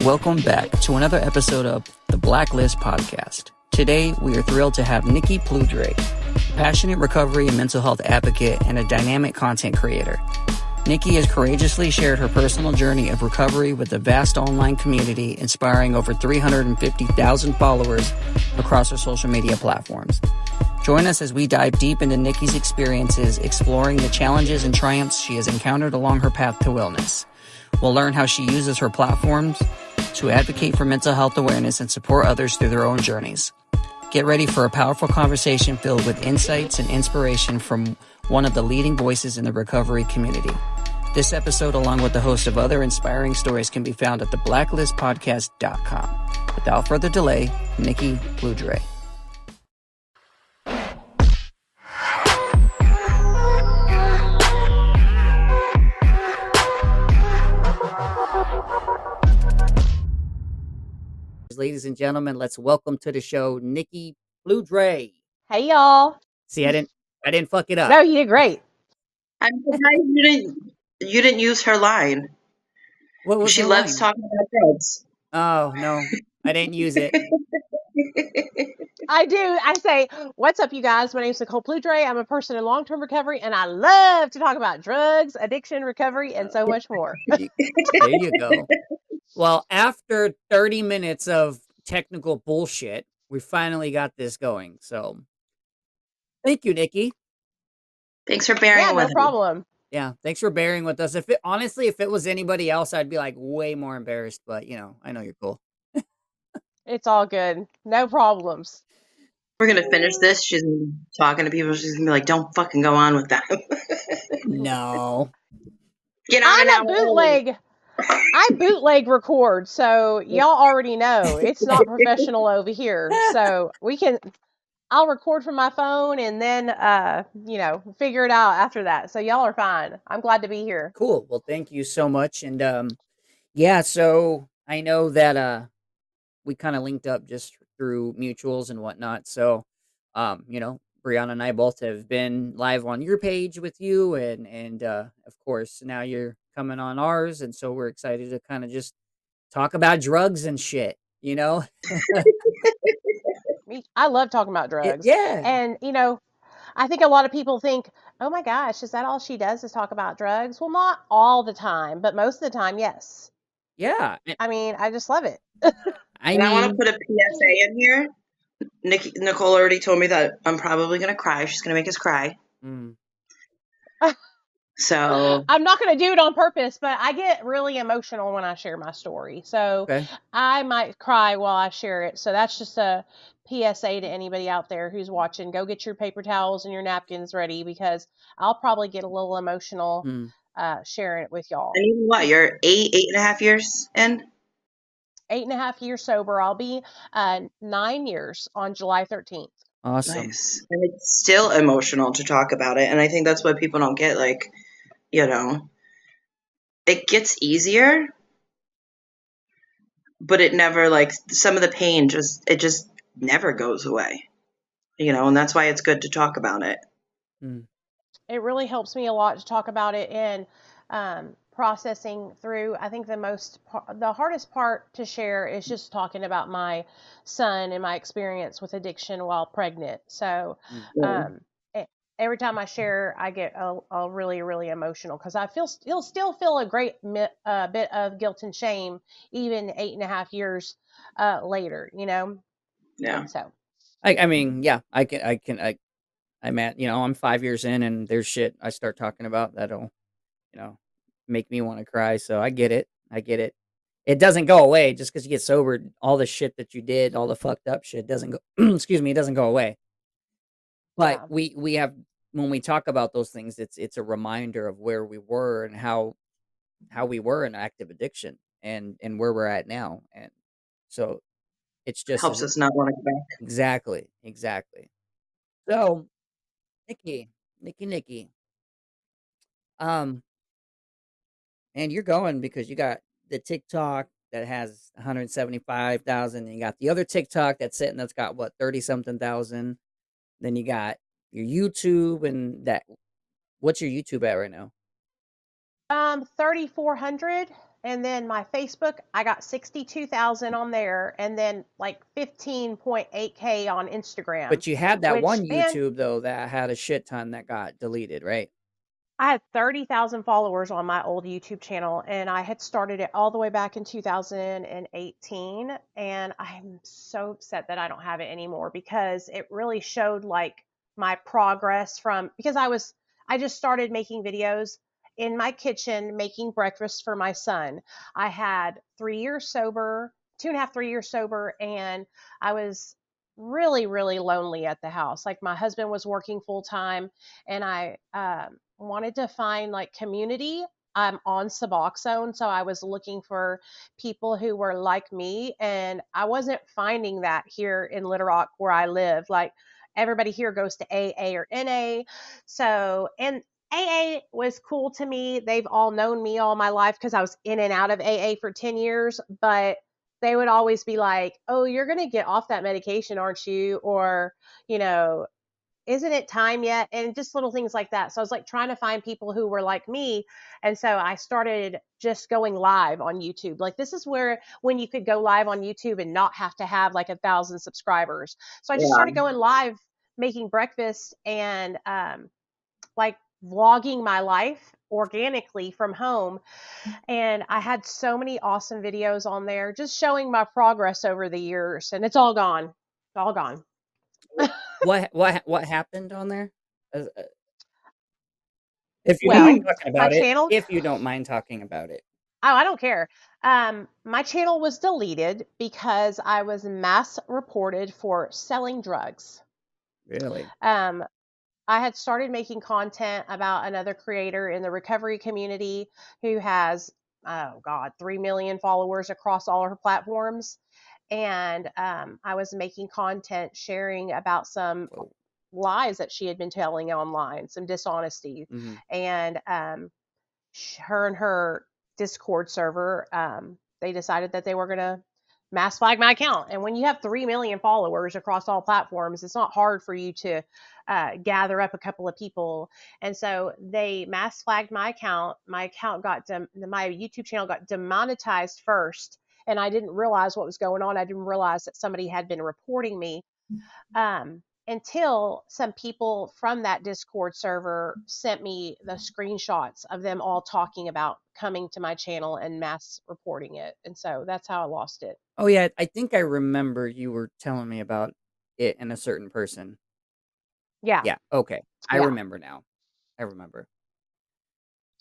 Welcome back to another episode of the Blacklist Podcast. Today, we are thrilled to have Nicky Ploudre, a passionate recovery and mental health advocate and a dynamic content creator. Nicky has courageously shared her personal journey of recovery with a vast online community, inspiring over 350,000 followers across her social media platforms. Join us as we dive deep into Nicky's experiences, exploring the challenges and triumphs she has encountered along her path to wellness. We'll learn how she uses her platforms to advocate for mental health awareness and support others through their own journeys. Get ready for a powerful conversation filled with insights and inspiration from one of the leading voices in the recovery community. This episode, along with the host of other inspiring stories, can be found at theblacklistpodcast.com. Without further delay, Nicky Ploudre. Ladies and gentlemen, let's welcome to the show Nicky Ploudre. Hey y'all. See, I didn't fuck it up. No, you did great. I'm surprised you didn't use her line. What was She her loves line? talking about drugs. Oh no, I didn't use it. I do. I say, what's up, you guys? My name's Nicole Ploudre. I'm a person in long-term recovery, and I love to talk about drugs, addiction, recovery, and so much more. There you go. Well, after 30 minutes of technical bullshit, we finally got this going. So, thank you, Nicky. Thanks for bearing Yeah, with no me. problem. Yeah, thanks for bearing with us. If it was anybody else, I'd be like way more embarrassed. But I know you're cool. It's all good. No problems. We're gonna finish this. She's talking to people. She's gonna be like, "Don't fucking go on with that." No. Get on I'm an a hour bootleg. I bootleg record, so y'all already know it's not professional over here. So I'll record from my phone and then, figure it out after that. So y'all are fine. I'm glad to be here. Cool. Well, thank you so much. And yeah, so I know that we kind of linked up just through mutuals and whatnot. So Brianna and I both have been live on your page with you, and of course now you're coming on ours, and so we're excited to kind of just talk about drugs and shit. I love talking about drugs. Yeah. And, I think a lot of people think, oh my gosh, is that all she does is talk about drugs? Well, not all the time, but most of the time, yes. Yeah. I mean, I just love it. I want to put a PSA in here. Nicole already told me that I'm probably gonna cry. She's gonna make us cry. So I'm not going to do it on purpose, but I get really emotional when I share my story. So Okay. I might cry while I share it. So that's just a PSA to anybody out there who's watching. Go get your paper towels and your napkins ready, because I'll probably get a little emotional sharing it with y'all. And even what? You're 8.5 years in? 8.5 years sober. I'll be 9 years on July 13th. Awesome. Nice. And it's still emotional to talk about it. And I think that's what people don't get. Like, it gets easier, but it never, like, some of the pain just never goes away. And that's why it's good to talk about it. It really helps me a lot to talk about it, and processing through. I think the hardest part to share is just talking about my son and my experience with addiction while pregnant. So every time I share, I get a really, really emotional, because you'll still feel a great bit of guilt and shame even 8.5 years later. Yeah. So I mean, yeah, I'm at, I'm 5 years in, and there's shit I start talking about that'll, make me want to cry. So I get it. It doesn't go away just because you get sober. All the shit that you did, all the fucked up shit doesn't go, excuse me, it doesn't go away. But yeah. we have, when we talk about those things, it's a reminder of where we were and how we were in active addiction and where we're at now. And so it's just Helps us not want to go back. Exactly. So Nicky. And you're going because you got the TikTok that has 175,000, and you got the other TikTok that's got what, 30 something thousand. Then you got your YouTube, and what's your YouTube at right now? 3,400. And then my Facebook, I got 62,000 on there, and then like 15.8K on Instagram. But you had that which, one man, YouTube though that had a shit ton that got deleted, right? I had 30,000 followers on my old YouTube channel, and I had started it all the way back in 2018. And I'm so upset that I don't have it anymore, because it really showed like my progress because I just started making videos in my kitchen making breakfast for my son. I had 3 years sober, 2.5, 3 years sober, and I was really, really lonely at the house. Like, my husband was working full time, and I wanted to find like community. I'm on Suboxone, so I was looking for people who were like me, and I wasn't finding that here in Little Rock where I live. Like, everybody here goes to AA or NA. So, and AA was cool to me. They've all known me all my life because I was in and out of AA for 10 years, but they would always be like, "Oh, you're going to get off that medication, aren't you?" Or, you know, "Isn't it time yet?" And just little things like that. So I was like trying to find people who were like me. And so I started just going live on YouTube. Like, this is when you could go live on YouTube and not have to have like 1,000 subscribers. So I just Yeah. started going live, making breakfast, and like vlogging my life organically from home. And I had so many awesome videos on there just showing my progress over the years, and it's all gone. It's all gone. What happened on there? If you don't mind Well, talking my about it, channel, if you don't mind talking about it. oh, I don't care. My channel was deleted because I was mass reported for selling drugs. Really? Um, I had started making content about another creator in the recovery community who has, oh God, 3 million followers across all her platforms. And I was making content sharing about some Whoa. lies that she had been telling online, some dishonesty. Mm-hmm. And her and her Discord server, they decided that they were going to mass flag my account. And when you have 3 million followers across all platforms, it's not hard for you to gather up a couple of people. And so they mass flagged my account. My account my YouTube channel got demonetized first. And I didn't realize what was going on. I didn't realize that somebody had been reporting me. Until some people from that Discord server sent me the screenshots of them all talking about coming to my channel and mass reporting it. And so that's how I lost it. Oh yeah, I think I remember you were telling me about it and a certain person. Yeah. Yeah, okay. I Yeah. remember now. I remember.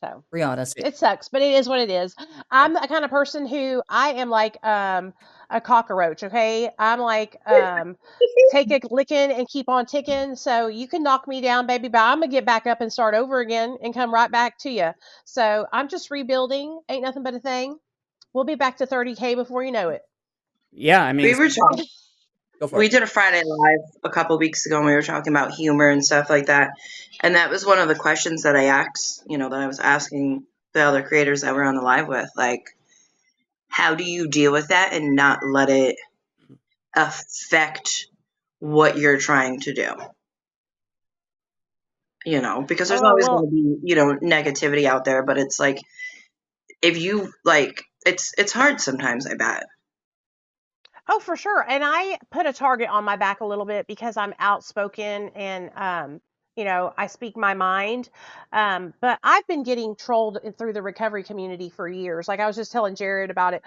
So Brianna, say it sucks, but it is what it is. I'm the kind of person who I am like a cockroach, okay? I'm like take a licking and keep on ticking. So you can knock me down, baby, but I'm gonna get back up and start over again and come right back to you. So I'm just rebuilding. Ain't nothing but a thing. We'll be back to 30K before you know it. yeah, I mean, We were talking. go for We it. did a Friday Live a couple weeks ago, and we were talking about humor and stuff like that. And that was one of the questions that I asked, that I was asking the other creators that were on the live with. Like, how do you deal with that and not let it affect what you're trying to do? Because there's Oh always going well, to be, negativity out there, but it's like, if you like, it's hard sometimes, I bet. oh, for sure. And I put a target on my back a little bit because I'm outspoken and, I speak my mind. But I've been getting trolled through the recovery community for years. Like, I was just telling Jared about it.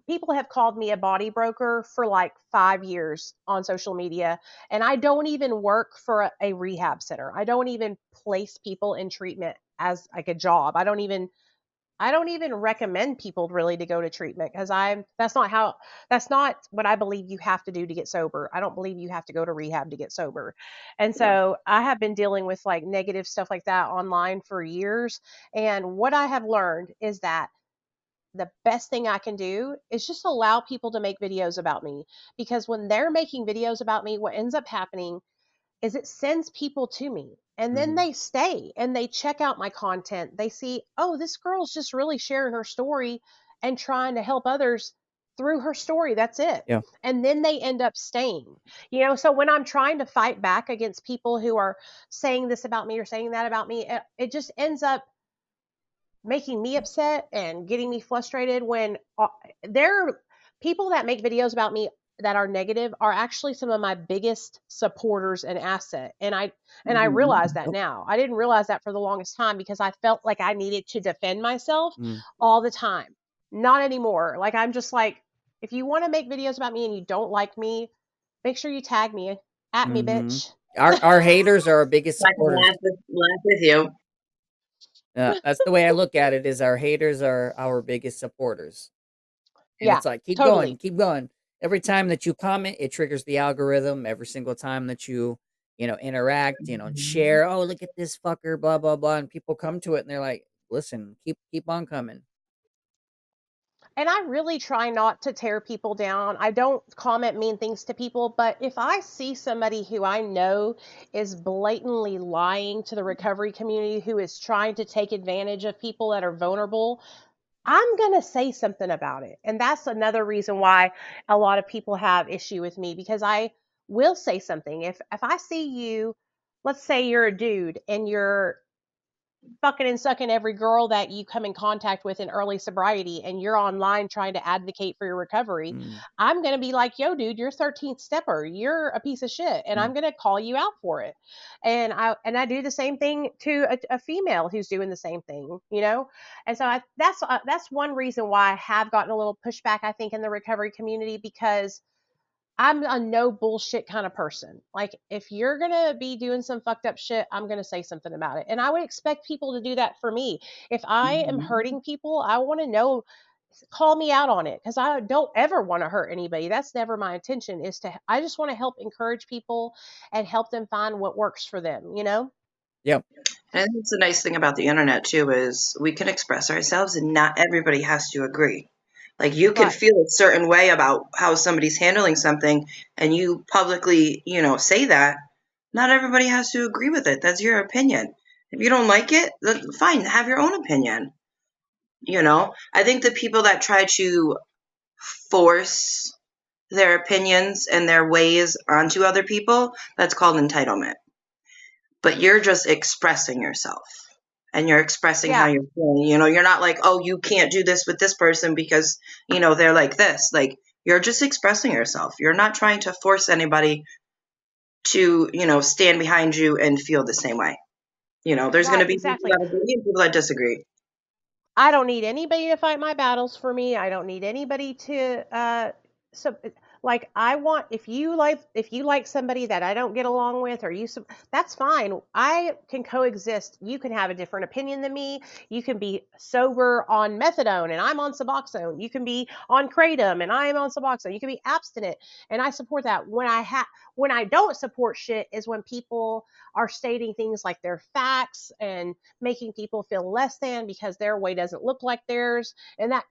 People have called me a body broker for like 5 years on social media. And I don't even work for a rehab center. I don't even place people in treatment as like a job. I don't even recommend people really to go to treatment because that's not what I believe you have to do to get sober. I don't believe you have to go to rehab to get sober. And Yeah. so I have been dealing with like negative stuff like that online for years. And what I have learned is that the best thing I can do is just allow people to make videos about me, because when they're making videos about me, what ends up happening is it sends people to me, and then Mhm. they stay and they check out my content. They see, oh, this girl's just really sharing her story and trying to help others through her story. That's it. Yeah. And then they end up staying. So when I'm trying to fight back against people who are saying this about me or saying that about me, it just ends up making me upset and getting me frustrated when there people that make videos about me that are negative are actually some of my biggest supporters and asset. And I realize that Oh, now. I didn't realize that for the longest time because I felt like I needed to defend myself mm, all the time. Not anymore. Like I'm just like, if you want to make videos about me and you don't like me, make sure you tag me at me, mm-hmm. bitch. Our haters are our biggest I can supporters. laugh with you. That's the way I look at it. Is our haters are our biggest supporters, and Yeah, it's like keep going, totally. keep going. Every time that you comment, it triggers the algorithm. Every single time that you interact, and share. Oh, look at this fucker, blah blah blah, and people come to it and they're like, listen, keep on coming. And I really try not to tear people down. I don't comment mean things to people, but if I see somebody who I know is blatantly lying to the recovery community, who is trying to take advantage of people that are vulnerable, I'm going to say something about it. And that's another reason why a lot of people have issue with me, because I will say something. If I see you, let's say you're a dude and you're fucking and sucking every girl that you come in contact with in early sobriety and you're online trying to advocate for your recovery, Mm, I'm going to be like, yo, dude, you're 13th stepper. You're a piece of shit. And mm, I'm going to call you out for it. And I do the same thing to a female who's doing the same thing, you know? And so that's one reason why I have gotten a little pushback, I think, in the recovery community, because I'm a no bullshit kind of person. Like, if you're going to be doing some fucked up shit, I'm going to say something about it. And I would expect people to do that for me. If I am hurting people, I want to know, call me out on it, because I don't ever want to hurt anybody. That's never my intention. I just want to help encourage people and help them find what works for them, you know? yep. And it's the nice thing about the internet too is we can express ourselves and not everybody has to agree. Like you can Right. feel a certain way about how somebody's handling something and you publicly, say that. Not everybody has to agree with it. That's your opinion. If you don't like it, then fine, have your own opinion. I think the people that try to force their opinions and their ways onto other people, that's called entitlement. But you're just expressing yourself and you're expressing how Yeah. you're feeling. You're not like, oh, you can't do this with this person because, they're like this. Like, you're just expressing yourself. You're not trying to force anybody to, stand behind you and feel the same way. There's going to Right. be people Exactly. that agree and people that disagree. I don't need anybody to fight my battles for me. I don't need anybody to so like I want, if you like somebody that I don't get along with, or that's fine. I can coexist. You can have a different opinion than me. You can be sober on methadone and I'm on Suboxone. You can be on kratom and I am on Suboxone. You can be abstinent and I support that. When I don't support shit is when people are stating things like they're facts and making people feel less than because their way doesn't look like theirs. And that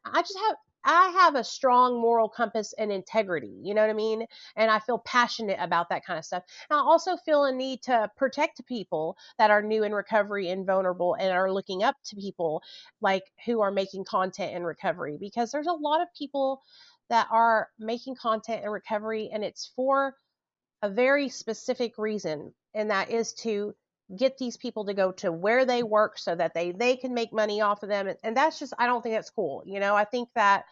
I have a strong moral compass and integrity, you know what I mean? And I feel passionate about that kind of stuff. And I also feel a need to protect people that are new in recovery and vulnerable and are looking up to people like who are making content in recovery, because there's a lot of people that are making content in recovery and it's for a very specific reason, and that is to get these people to go to where they work so that they can make money off of them. And that's just, I don't think that's cool. I think that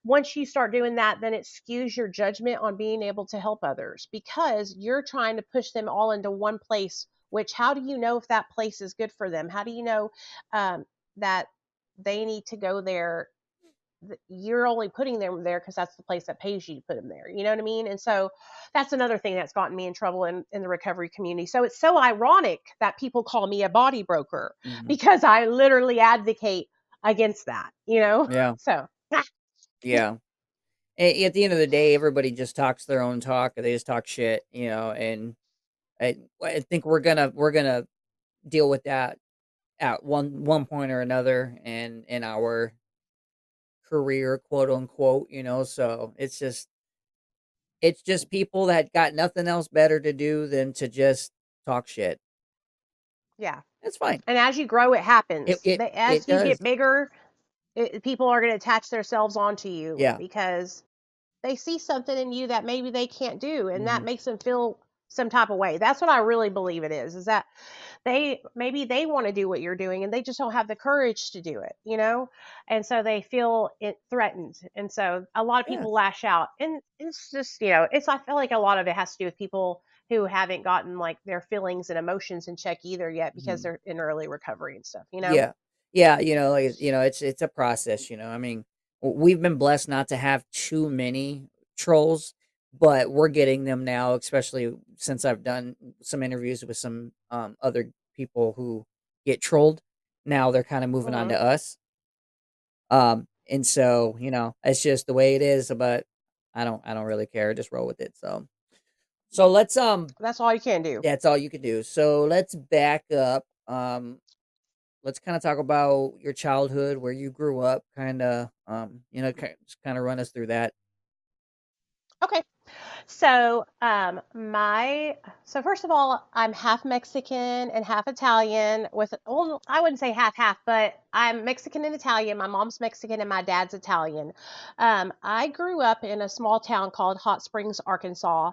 once you start doing that, then it skews your judgment on being able to help others, because you're trying to push them all into one place, which, how do you know if that place is good for them? How do you know that they need to go there? You're only putting them there because that's the place that pays you to put them there. You know what I mean? And so that's another thing that's gotten me in trouble in the recovery community. So it's so ironic that people call me a body broker, Hmm. because I literally advocate against that, you know? Yeah. So, Yeah. At the end of the day, everybody just talks their own talk. They just talk shit, and I think we're gonna deal with that at one point or another, and in our career, quote unquote. So it's just people that got nothing else better to do than to just talk shit. yeah. That's fine. And as you grow, it It happens. it it As you does. get bigger, people are going to attach themselves onto you Yeah. because they see something in you that maybe they can't do, and that Hmm. makes them feel some type of way. That's what I really believe it is that maybe they want to do what you're doing and they just don't have the courage to do it, and so they feel it threatened, and so a lot of Yeah. people lash out, and it's just, I feel like a lot of it has to do with people who haven't gotten like their feelings and emotions in check either yet because Mhm. they're in early recovery and stuff. Yeah. Yeah, it's a process, I mean, we've been blessed not to have too many trolls, but we're getting them now, especially since I've done some interviews with some, other people who get trolled. Now they're kinda moving on Hmm. to us. And so, it's just the way it is, but I don't really care, just roll with it, so let's, That's all you can do. that's all you can do. So let's back up, let's kind of talk about your childhood, where you grew up, kind of, just kind of run us through that. Okay. So, so first of all, I'm half Mexican and half Italian. Well, I wouldn't say half half, but I'm Mexican and Italian. My mom's Mexican and my dad's Italian. I grew up in a small town called Hot Springs, Arkansas,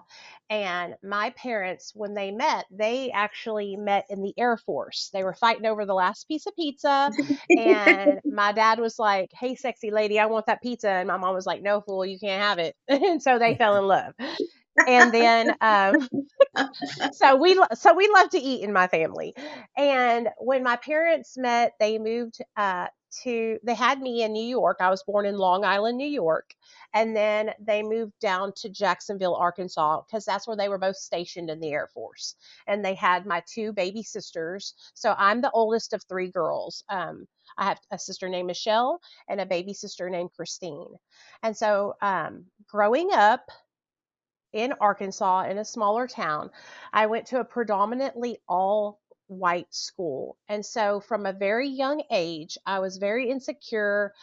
and my parents, when they actually met in the Air Force. They were fighting over the last piece of pizza, and my dad was like, "Hey, sexy lady, I want that pizza," and my mom was like, "No, fool, you can't have it." And so they fell in love. And then so we love to eat in my family. And when my parents met, they moved they had me in New York. I was born in Long Island, New York, and then they moved down to Jacksonville, Arkansas, because that's where they were both stationed in the Air Force. And they had my two baby sisters. So I'm the oldest of three girls. I have a sister named Michelle and a baby sister named Christine. And so, growing up in Arkansas in a smaller town, I went to a predominantly all white school. And so from a very young age, I was very insecure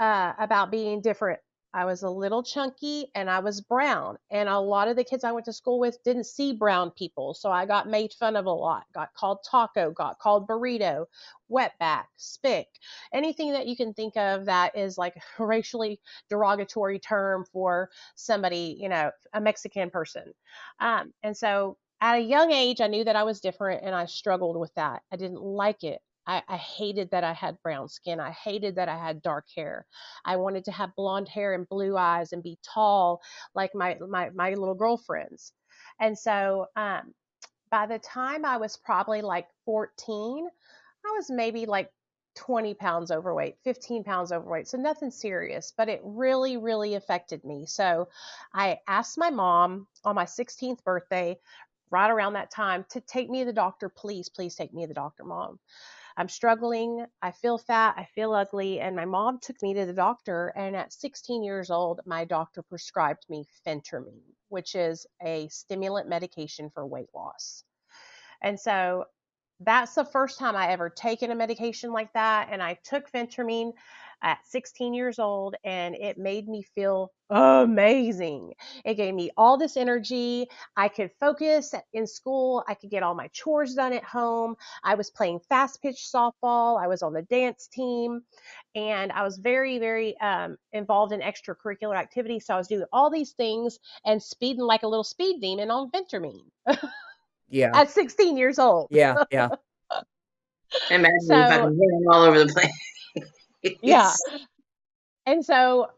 about being different. I was a little chunky and I was brown. And a lot of the kids I went to school with didn't see brown people. So I got made fun of a lot, got called taco, got called burrito, wetback, spick, anything that you can think of that is like a racially derogatory term for somebody, a Mexican person. And so at a young age, I knew that I was different and I struggled with that. I didn't like it. I hated that I had brown skin. I hated that I had dark hair. I wanted to have blonde hair and blue eyes and be tall like my little girlfriends. And so, by the time I was probably like 14, I was maybe like 20 pounds overweight, 15 pounds overweight. So nothing serious, but it really, really affected me. So I asked my mom on my 16th birthday, right around that time, to take me to the doctor. Please, please take me to the doctor, mom. I'm struggling. I feel fat. I feel ugly. And my mom took me to the doctor. And at 16 years old, my doctor prescribed me phentermine, which is a stimulant medication for weight loss. And so that's the first time I ever taken a medication like that. And I took phentermine at 16 years old, and it made me feel amazing. It gave me all this energy. I could focus in school. I could get all my chores done at home. I was playing fast pitch softball. I was on the dance team, and I was very, very involved in extracurricular activities. So I was doing all these things and speeding like a little speed demon on phentermine Yeah. at 16 years old. Yeah. Yeah. Imagine you So, fucking running all over the yeah. place. And so,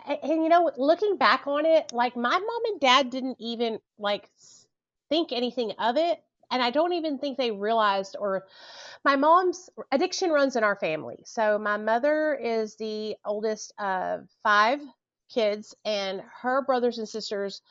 and looking back on it, like my mom and dad didn't even like think anything of it. And I don't even think they realized, or my mom's addiction runs in our family. So my mother is the oldest of five kids, and her brothers and sisters,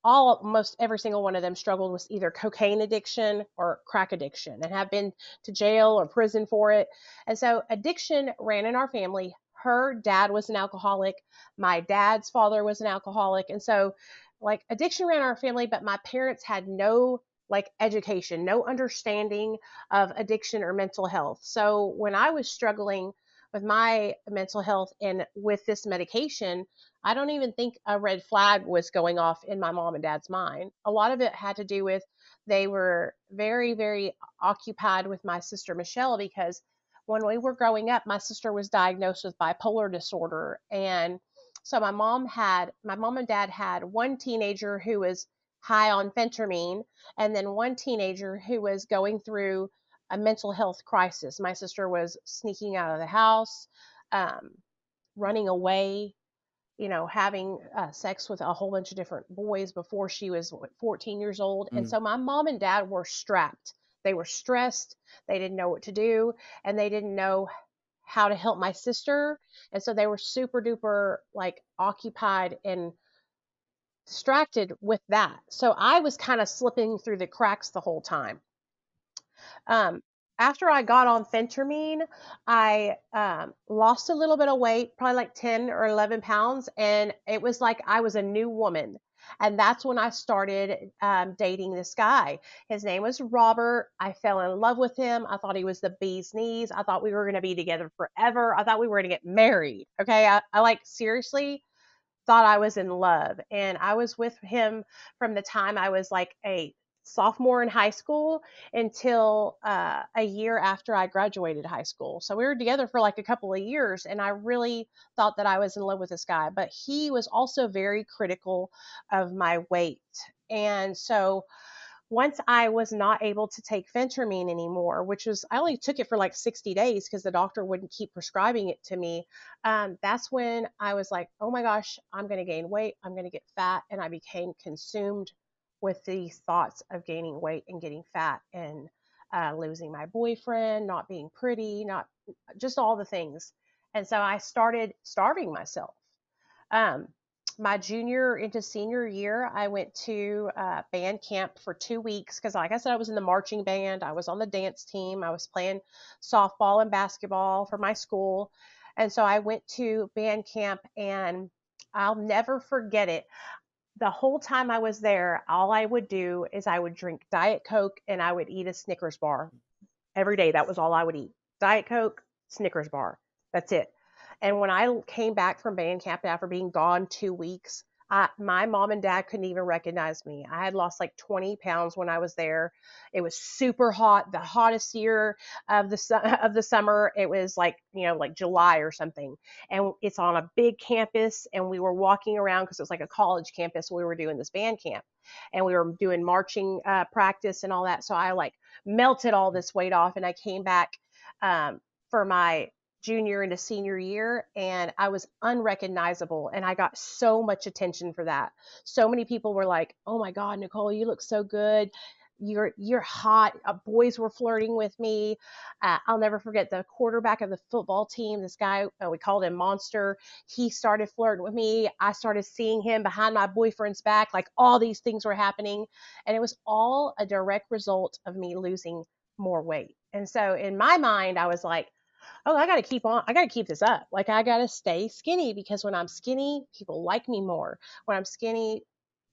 almost every single one of them struggled with either cocaine addiction or crack addiction and have been to jail or prison for it. And so addiction ran in our family. Her dad was an alcoholic. My dad's father was an alcoholic. And so, like, addiction ran in our family, but my parents had no like education, no understanding of addiction or mental health. So when I was struggling with my mental health and with this medication, I don't even think a red flag was going off in my mom and dad's mind. A lot of it had to do with they were very, very occupied with my sister Michelle, because when we were growing up, my sister was diagnosed with bipolar disorder. And so my mom and dad had one teenager who was high on phentermine, and then one teenager who was going through a mental health crisis. My sister was sneaking out of the house, um, running away, having sex with a whole bunch of different boys before she was 14 years old. And Mm. so my mom and dad were strapped. They were stressed. They didn't know what to do, and they didn't know how to help my sister. And so they were super duper like occupied and distracted with that. So I was kind of slipping through the cracks the whole time. Um, After I got on phentermine, I lost a little bit of weight, probably like 10 or 11 pounds. And it was like I was a new woman. And that's when I started dating this guy. His name was Robert. I fell in love with him. I thought he was the bee's knees. I thought we were going to be together forever. I thought we were going to get married. Okay. I like seriously thought I was in love. And I was with him from the time I was like a sophomore in high school until a year after I graduated high school. So we were together for like a couple of years, and I really thought that I was in love with this guy. But he was also very critical of my weight. And so once I was not able to take phentermine anymore, which was, I only took it for like 60 days because the doctor wouldn't keep prescribing it to me. That's when I was like, oh my gosh, I'm going to gain weight. I'm going to get fat. And I became consumed with these thoughts of gaining weight and getting fat and losing my boyfriend, not being pretty, not just all the things. And so I started starving myself. Um, my junior into senior year, I went to band camp for 2 weeks because, like I said, I was in the marching band. I was on the dance team. I was playing softball and basketball for my school. And so I went to band camp, and I'll never forget it. The whole time I was there, all I would do is I would drink Diet Coke and I would eat a Snickers bar every day. That was all I would eat. Diet Coke, Snickers bar. That's it. And when I came back from band camp after being gone 2 weeks, my mom and dad couldn't even recognize me. I had lost like 20 pounds when I was there. It was super hot, the hottest year of the summer. It was like, like July or something. And it's on a big campus, and we were walking around because it was like a college campus. We were doing this band camp, and we were doing marching practice and all that. So I like melted all this weight off, and I came back for my junior into senior year, and I was unrecognizable, and I got so much attention for that. So many people were like, oh my god, Nicole, you look so good, you're hot. Boys were flirting with me. I'll never forget the quarterback of the football team, this guy, we called him Monster. He started flirting with me. I started seeing him behind my boyfriend's back. Like, all these things were happening, and it was all a direct result of me losing more weight. And so in my mind, I was like, oh, I got to keep this up. Like, I got to stay skinny, because when I'm skinny, people like me more. When I'm skinny,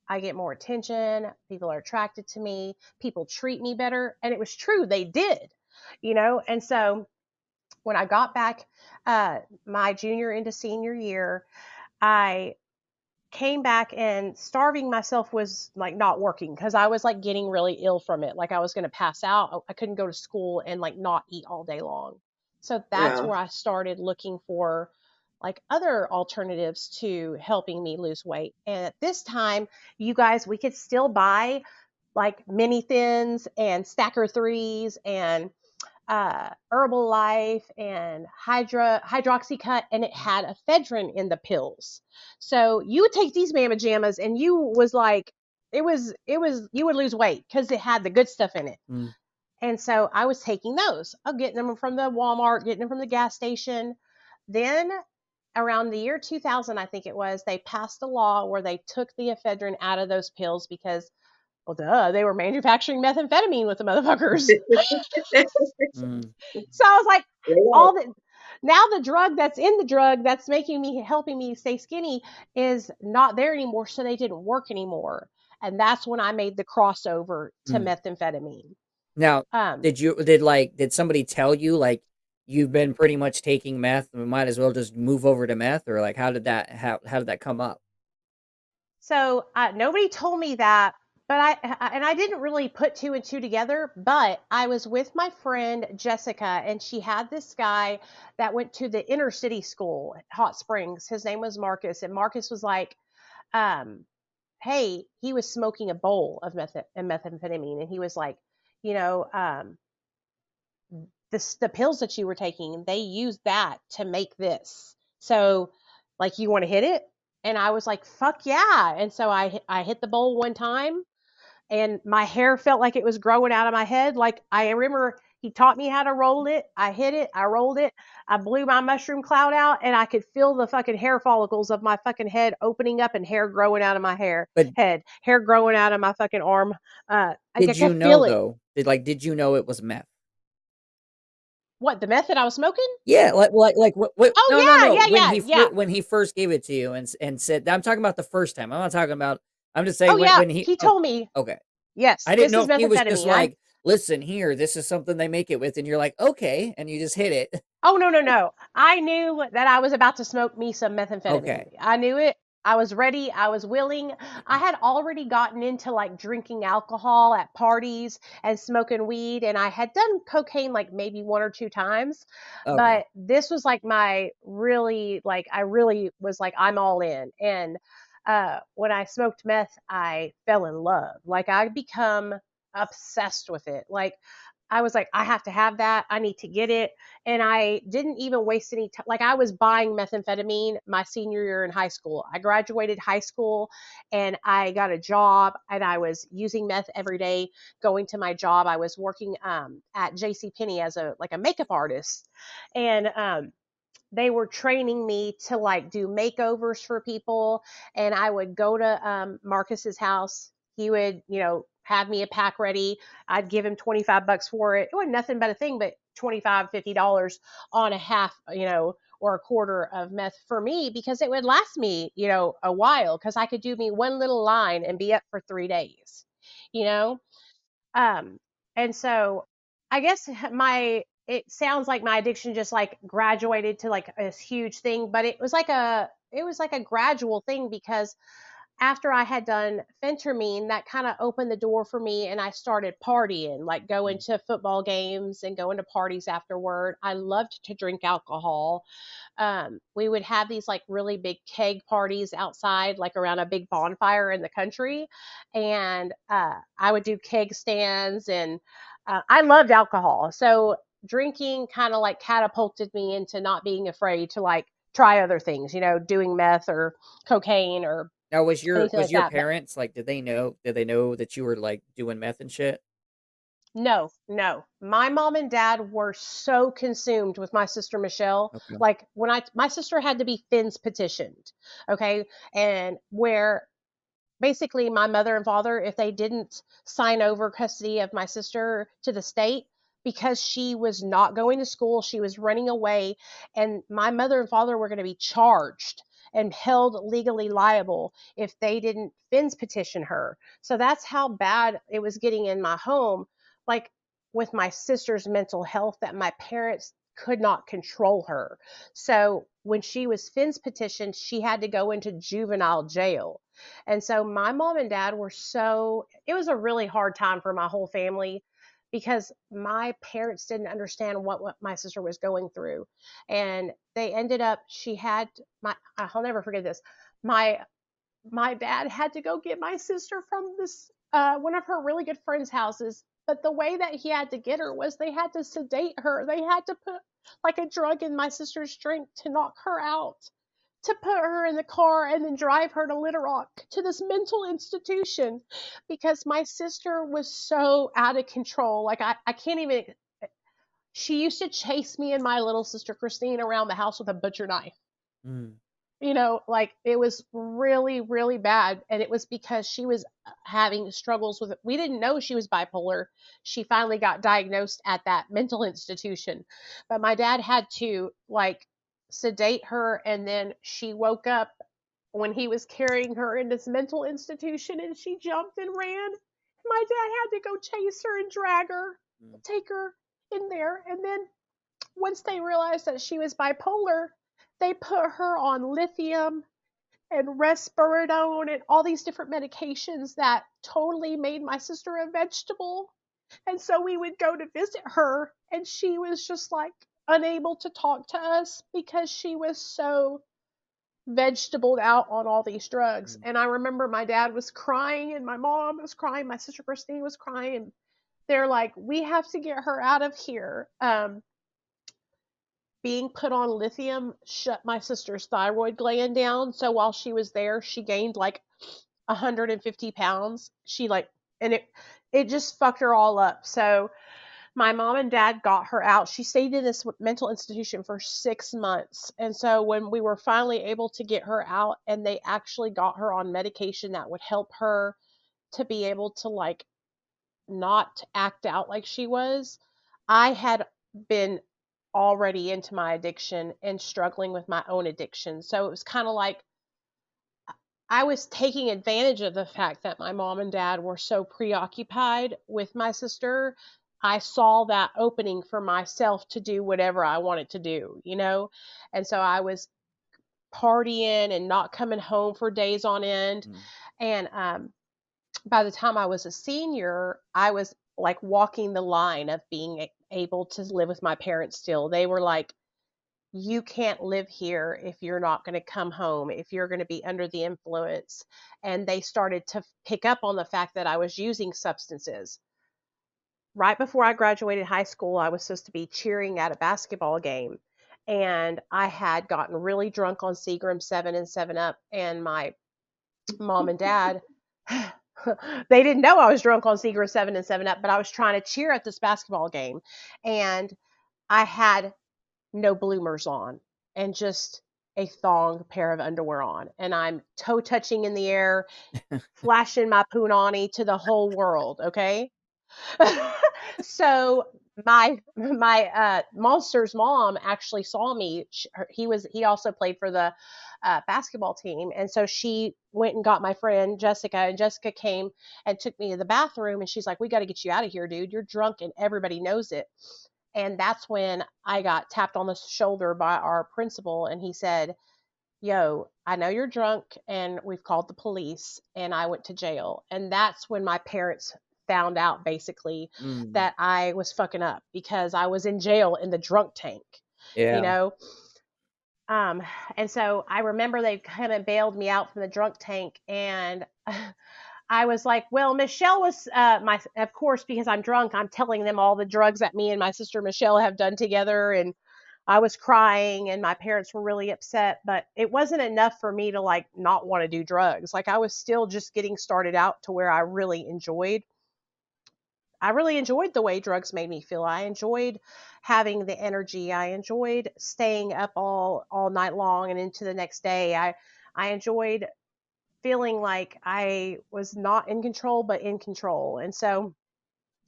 I get more attention. People are attracted to me. People treat me better. And it was true. They did. And so when I got back my junior into senior year, I came back, and starving myself was like not working because I was like getting really ill from it. Like, I was going to pass out. I couldn't go to school and like not eat all day long. So that's Yeah. where I started looking for like other alternatives to helping me lose weight. And at this time, you guys, we could still buy like mini thins and stacker threes and Herbalife and hydroxycut, and it had ephedrine in the pills. So you would take these mamma jammas, and you was like, you would lose weight because it had the good stuff in it. Mm. And so I was taking those. I'm getting them from the Walmart, getting them from the gas station. Then around the year 2000, I think it was, they passed a law where they took the ephedrine out of those pills because, well, duh, they were manufacturing methamphetamine with the motherfuckers. Mm. So I was like, Yeah. all the now the drug that's in the drug that's helping me stay skinny is not there anymore, so they didn't work anymore. And that's when I made the crossover to Mm. methamphetamine. Now, Um, did somebody tell you, like, you've been pretty much taking meth, we might as well just move over to meth, or like how did that come up? so nobody told me that, but I didn't really put two and two together. But I was with my friend Jessica, and she had this guy that went to the inner city school, Hot Springs. His name was Marcus, and Marcus was like, um, hey, he was smoking a bowl of methamphetamine, and he was like, you know, the pills that you were taking, they used that to make this. So, like, you want to hit it? And I was like, fuck yeah. And so I hit the bowl one time, and my hair felt like it was growing out of my head. Like, I remember he taught me how to roll it. I hit it. I rolled it. I blew my mushroom cloud out, and I could feel the fucking hair follicles of my fucking head opening up and hair growing out of my But hair growing out of my fucking arm. I did you could know feel it. though? Did you know it was meth? What, the method I was smoking? Yeah, what no, no, Oh no, yeah, yeah, yeah, yeah. when he first gave it to you and said I'm talking about the first time, I'm not talking about I'm just Oh saying yeah. when he He told me, okay. yes, I didn't this know is if he was just methamphetamine. like, "Listen here, this is something they make it with," and you're like, "Okay," and you just hit it. Oh, no, no, no. I knew that I was about to smoke me some methamphetamine. Okay. I knew it. I was ready. I was willing. I had already gotten into like drinking alcohol at parties and smoking weed, and I had done cocaine like maybe one or two times. Okay. But this was like my really, like, I really was like, I'm all in. And when I smoked meth, I fell in love. Like, I become obsessed with it. Like, I was like, I have to have that. I need to get it. And I didn't even waste any time. Like, I was buying methamphetamine my senior year in high school. I graduated high school and I got a job, and I was using meth every day going to my job. I was working at J.C. Penney as a like a makeup artist. And they were training me to like do makeovers for people, and I would go to Marcus's house. He would, have me a pack ready. I'd give him $25 for it. It wasn't nothing but a thing, but $25, $50 on a half, or a quarter of meth for me, because it would last me, a while, because I could do me one little line and be up for 3 days, you know um, and so I guess it sounds like my addiction just like graduated to like this huge thing, but it was like a gradual thing, because after I had done phentermine, that kind of opened the door for me, and I started partying, like going Mm. to football games and going to parties afterward. I loved to drink alcohol. We would have these like really big keg parties outside, like around a big bonfire in the country. And I would do keg stands, and I loved alcohol. So drinking kind of like catapulted me into not being afraid to like try other things, doing meth or cocaine or Now anything was like your that. But parents, like, did they know that you were, like, doing meth and shit? no, no. My mom and dad were so consumed with my sister Michelle. Okay. Like, my sister had to be Finn's petitioned, okay, and where basically my mother and father, if they didn't sign over custody of my sister to the state, because she was not going to school, she was running away, and my mother and father were going to be charged and held legally liable if they didn't Finn's petition her. So that's how bad it was getting in my home, like with my sister's mental health, that my parents could not control her. So when she was Finn's petitioned, she had to go into juvenile jail. And so my mom and dad it was a really hard time for my whole family, because my parents didn't understand what my sister was going through. And they ended up, I'll never forget this. My, my dad had to go get my sister from this, one of her really good friends' houses. But the way that he had to get her was they had to sedate her. They had to put like a drug in my sister's drink to knock her out, to put her in the car and then drive her to Little Rock, to this mental institution, because my sister was so out of control. Like, I can't even. She used to chase me and my little sister Christine around the house with a butcher knife. Mm. Like, it was really, really bad. And it was because she was having struggles with it. We didn't know she was bipolar. She finally got diagnosed at that mental institution. But my dad had to like sedate her, and then she woke up when he was carrying her in this mental institution, and she jumped and ran. My dad had to go chase her and drag her, Mm. take her in there. And then once they realized that she was bipolar, they put her on lithium and risperidone and all these different medications that totally made my sister a vegetable. And so we would go to visit her, and she was just like unable to talk to us because she was so vegetabled out on all these drugs. Mm. And I remember my dad was crying, and my mom was crying, my sister Christine was crying. they're like, we have to get her out of here. Being put on lithium shut my sister's thyroid gland down. So while she was there, she gained like 150 pounds. And it just fucked her all up. So my mom and dad got her out. She stayed in this mental institution for 6 months. And so when we were finally able to get her out and they actually got her on medication that would help her to be able to like not act out like she was, I had been already into my addiction and struggling with my own addiction. So it was kind of like I was taking advantage of the fact that my mom and dad were so preoccupied with my sister. I saw that opening for myself to do whatever I wanted to do, you know? And so I was partying and not coming home for days on end. And by the time I was a senior, I was like walking the line of being able to live with my parents still. They were like, you can't live here if you're not going to come home, if you're going to be under the influence. And they started to pick up on the fact that I was using substances. Right before I graduated high school, I was supposed to be cheering at a basketball game. And I had gotten really drunk on Seagram 7 and 7 Up. And my mom and dad, they didn't know I was drunk on Seagram 7 and 7 Up, but I was trying to cheer at this basketball game. And I had no bloomers on and just a thong pair of underwear on. And I'm toe touching in the air, flashing my punani to the whole world. Okay. So my monster's mom actually saw me. He also played for the basketball team, and so she went and got my friend Jessica, and Jessica came and took me to the bathroom, and she's like, "We got to get you out of here, dude. You're drunk, and everybody knows it." And that's when I got tapped on the shoulder by our principal, and he said, "Yo, I know you're drunk, and we've called the police," and I went to jail. And that's when my parents found out basically that I was fucking up because I was in jail in the drunk tank, you know? And so I remember they kind of bailed me out from the drunk tank, and I was like, well, Michelle was of course, because I'm drunk, I'm telling them all the drugs that me and my sister Michelle have done together. And I was crying and my parents were really upset, but it wasn't enough for me to like not want to do drugs. Like I was still just getting started out to where I really enjoyed the way drugs made me feel. I enjoyed having the energy. I enjoyed staying up all night long and into the next day. I enjoyed feeling like I was not in control, but in control. And so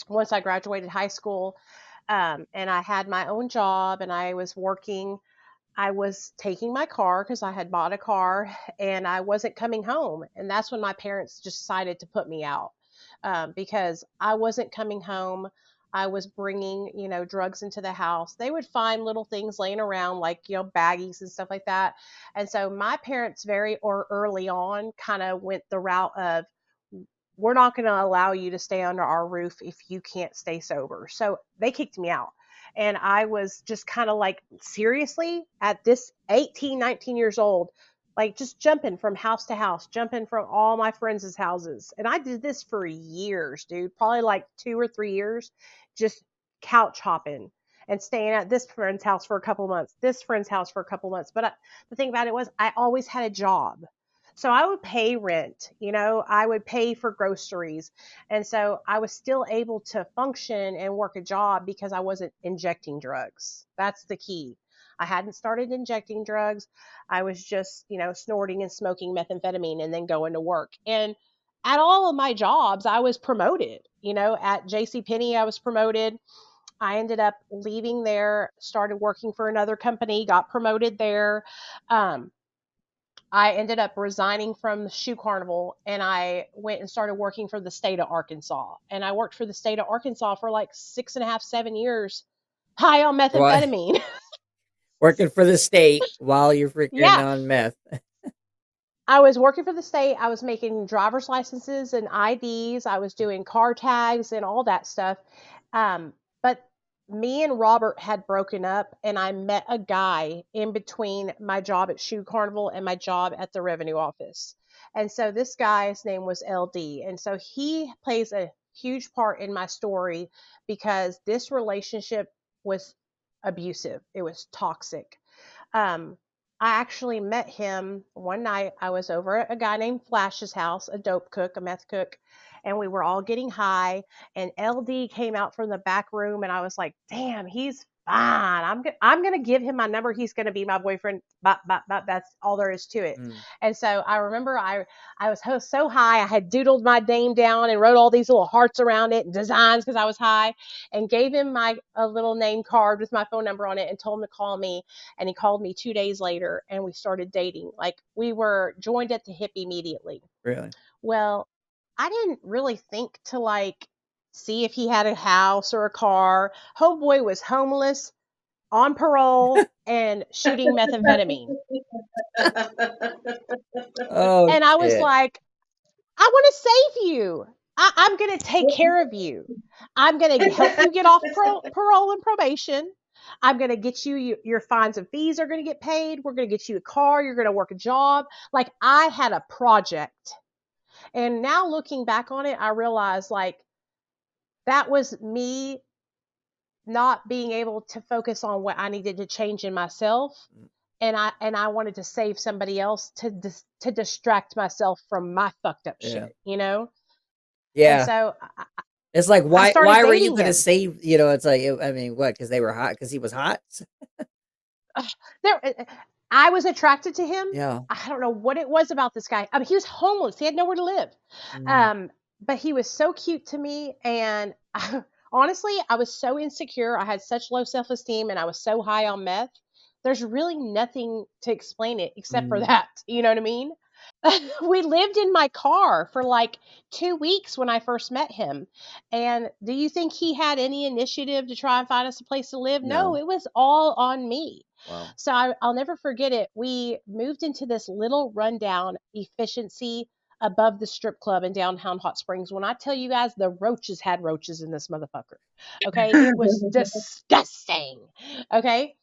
once I graduated high school, and I had my own job and I was working, I was taking my car because I had bought a car and I wasn't coming home. And that's when my parents decided to put me out, because I wasn't coming home. I was bringing, drugs into the house. They would find little things laying around, like, baggies and stuff like that. And so my parents early on kind of went the route of, we're not going to allow you to stay under our roof if you can't stay sober. So they kicked me out. And I was just kind of like, seriously, at this 18, 19 years old, like just jumping from house to house, jumping from all my friends' houses. And I did this for years, dude, probably like 2 or 3 years, just couch hopping and staying at this friend's house for a couple months, this friend's house for a couple months. But the thing about it was I always had a job. So I would pay rent, I would pay for groceries. And so I was still able to function and work a job because I wasn't injecting drugs. That's the key. I hadn't started injecting drugs. I was just, snorting and smoking methamphetamine and then going to work. And at all of my jobs, I was promoted. At JCPenney, I was promoted. I ended up leaving there, started working for another company, got promoted there. I ended up resigning from the shoe carnival and I went and started working for the state of Arkansas. And I worked for the state of Arkansas for like 6.5, 7 years, high on What? methamphetamine. Working for the state while you're freaking Yeah. on meth. I was working for the state. I was making driver's licenses and IDs. I was doing car tags and all that stuff. But me and Robert had broken up, and I met a guy in between my job at Shoe Carnival and my job at the revenue office. And so this guy's name was LD. And so he plays a huge part in my story because this relationship was abusive. It was toxic. Um, I actually met him one night. I was over at a guy named Flash's house, a dope cook, a meth cook, and we were all getting high. And LD came out from the back room, and I was like, "Damn, he's fine. I'm gonna give him my number. He's gonna be my boyfriend." But that's all there is to it. Mm. And so I remember I was so high. I had doodled my name down and wrote all these little hearts around it and designs because I was high, and gave him my a little name card with my phone number on it, and told him to call me. And he called me 2 days later, and we started dating. Like, we were joined at the hip immediately. Really? Well, I didn't really think to like see if he had a house or a car. Homeboy was homeless, on parole, and shooting methamphetamine. Oh And I was shit. like, I want to save you. I'm going to take care of you. I'm going to help you get off parole and probation. I'm going to get you your fines and fees are going to get paid. We're going to get you a car. You're going to work a job. Like, I had a project. And now looking back on it, I realize like that was me not being able to focus on what I needed to change in myself. And I wanted to save somebody else to distract myself from my fucked up Yeah. shit, you know? And Yeah. so It's like, I why started were you dating gonna him. save, you know, it's like, I mean, what, because they were hot, because he was hot? There, I was attracted to him. Yeah. I don't know what it was about this guy. I mean, he was homeless. He had nowhere to live. Mm. But he was so cute to me. And honestly, I was so insecure. I had such low self-esteem and I was so high on meth. There's really nothing to explain it except for Mm. that. You know what I mean? We lived in my car for like 2 weeks when I first met him. And do you think he had any initiative to try and find us a place to live? No, No. it was all on me. Wow. So I'll never forget it. We moved into this little rundown efficiency above the strip club in downtown Hot Springs. When I tell you guys, the roaches had roaches in this motherfucker. Okay. It was disgusting. Okay.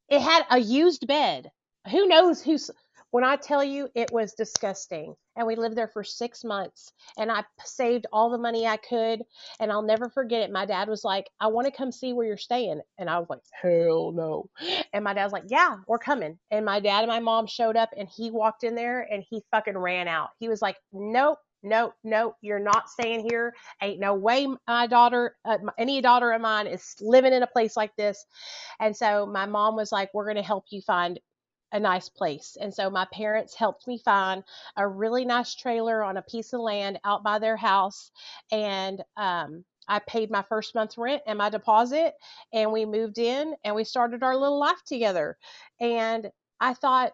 It had a used bed. Who knows who's when I tell you it was disgusting. And we lived there for 6 months and I saved all the money I could. And I'll never forget it. My dad was like, I want to come see where you're staying. And I was like, hell no. And my dad was like, yeah, we're coming. And my dad and my mom showed up and he walked in there and he fucking ran out. He was like, nope. No, no, you're not staying here. Ain't no way my daughter, any daughter of mine is living in a place like this. And so my mom was like, we're going to help you find a nice place. And so my parents helped me find a really nice trailer on a piece of land out by their house. And I paid my first month's rent and my deposit, and we moved in and we started our little life together. And I thought,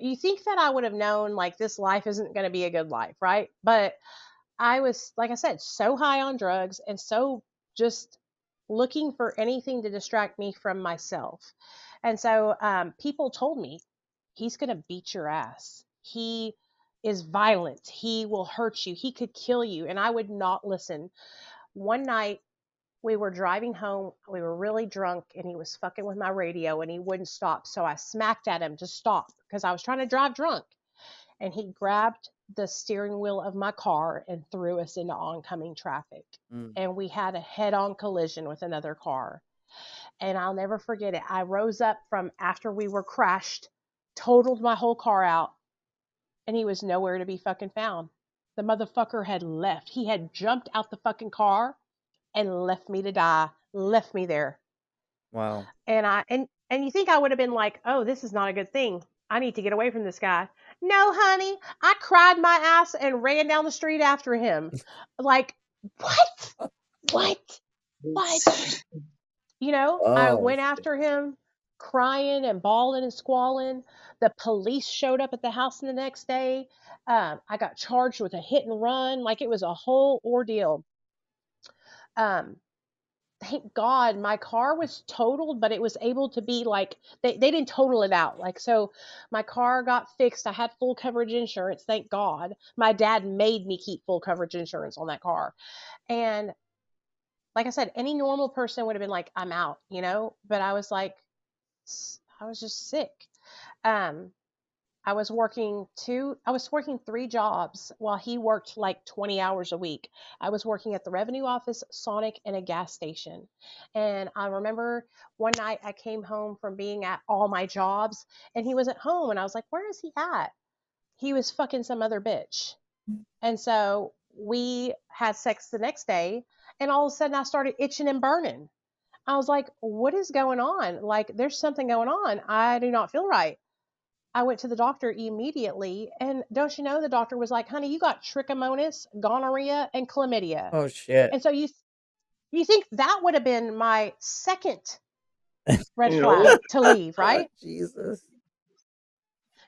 you think that I would have known like this life isn't going to be a good life, right? But I was, like I said, so high on drugs and so just looking for anything to distract me from myself. And so people told me, he's going to beat your ass. He is violent. He will hurt you. He could kill you. And I would not listen. One night, we were driving home. We were really drunk, and he was fucking with my radio, and he wouldn't stop. So I smacked at him to stop because I was trying to drive drunk. And he grabbed the steering wheel of my car and threw us into oncoming traffic. Mm. And we had a head on collision with another car. And I'll never forget it. I rose up from after we were crashed, totaled my whole car out, and he was nowhere to be fucking found. The motherfucker had left. He had jumped out the fucking car and left me to die, left me there. Wow. And you think I would have been like, oh, this is not a good thing. I need to get away from this guy. No, honey. I cried my ass and ran down the street after him. Like, what? What? What? You know, I Oh went shit. after him crying and bawling and squalling. The police showed up at the house the next day. I got charged with a hit and run. Like, it was a whole ordeal. Um, thank God my car was totaled, but it was able to be like, they didn't total it out. Like, so my car got fixed. I had full coverage insurance. Thank God. My dad made me keep full coverage insurance on that car. And like I said, any normal person would have been like, I'm out, you know? But I was like, I was just sick. Um, I was working 3 jobs while he worked like 20 hours a week. I was working at the revenue office, Sonic, and a gas station. And I remember one night I came home from being at all my jobs and he was at home and I was like, where is he at? He was fucking some other bitch. And so we had sex the next day and all of a sudden I started itching and burning. I was like, what is going on? Like, there's something going on. I do not feel right. I went to the doctor immediately, and don't you know, the doctor was like, "Honey, you got trichomonas, gonorrhea, and chlamydia." Oh shit. And so you think that would have been my second red No. flag to leave, Oh right? Jesus.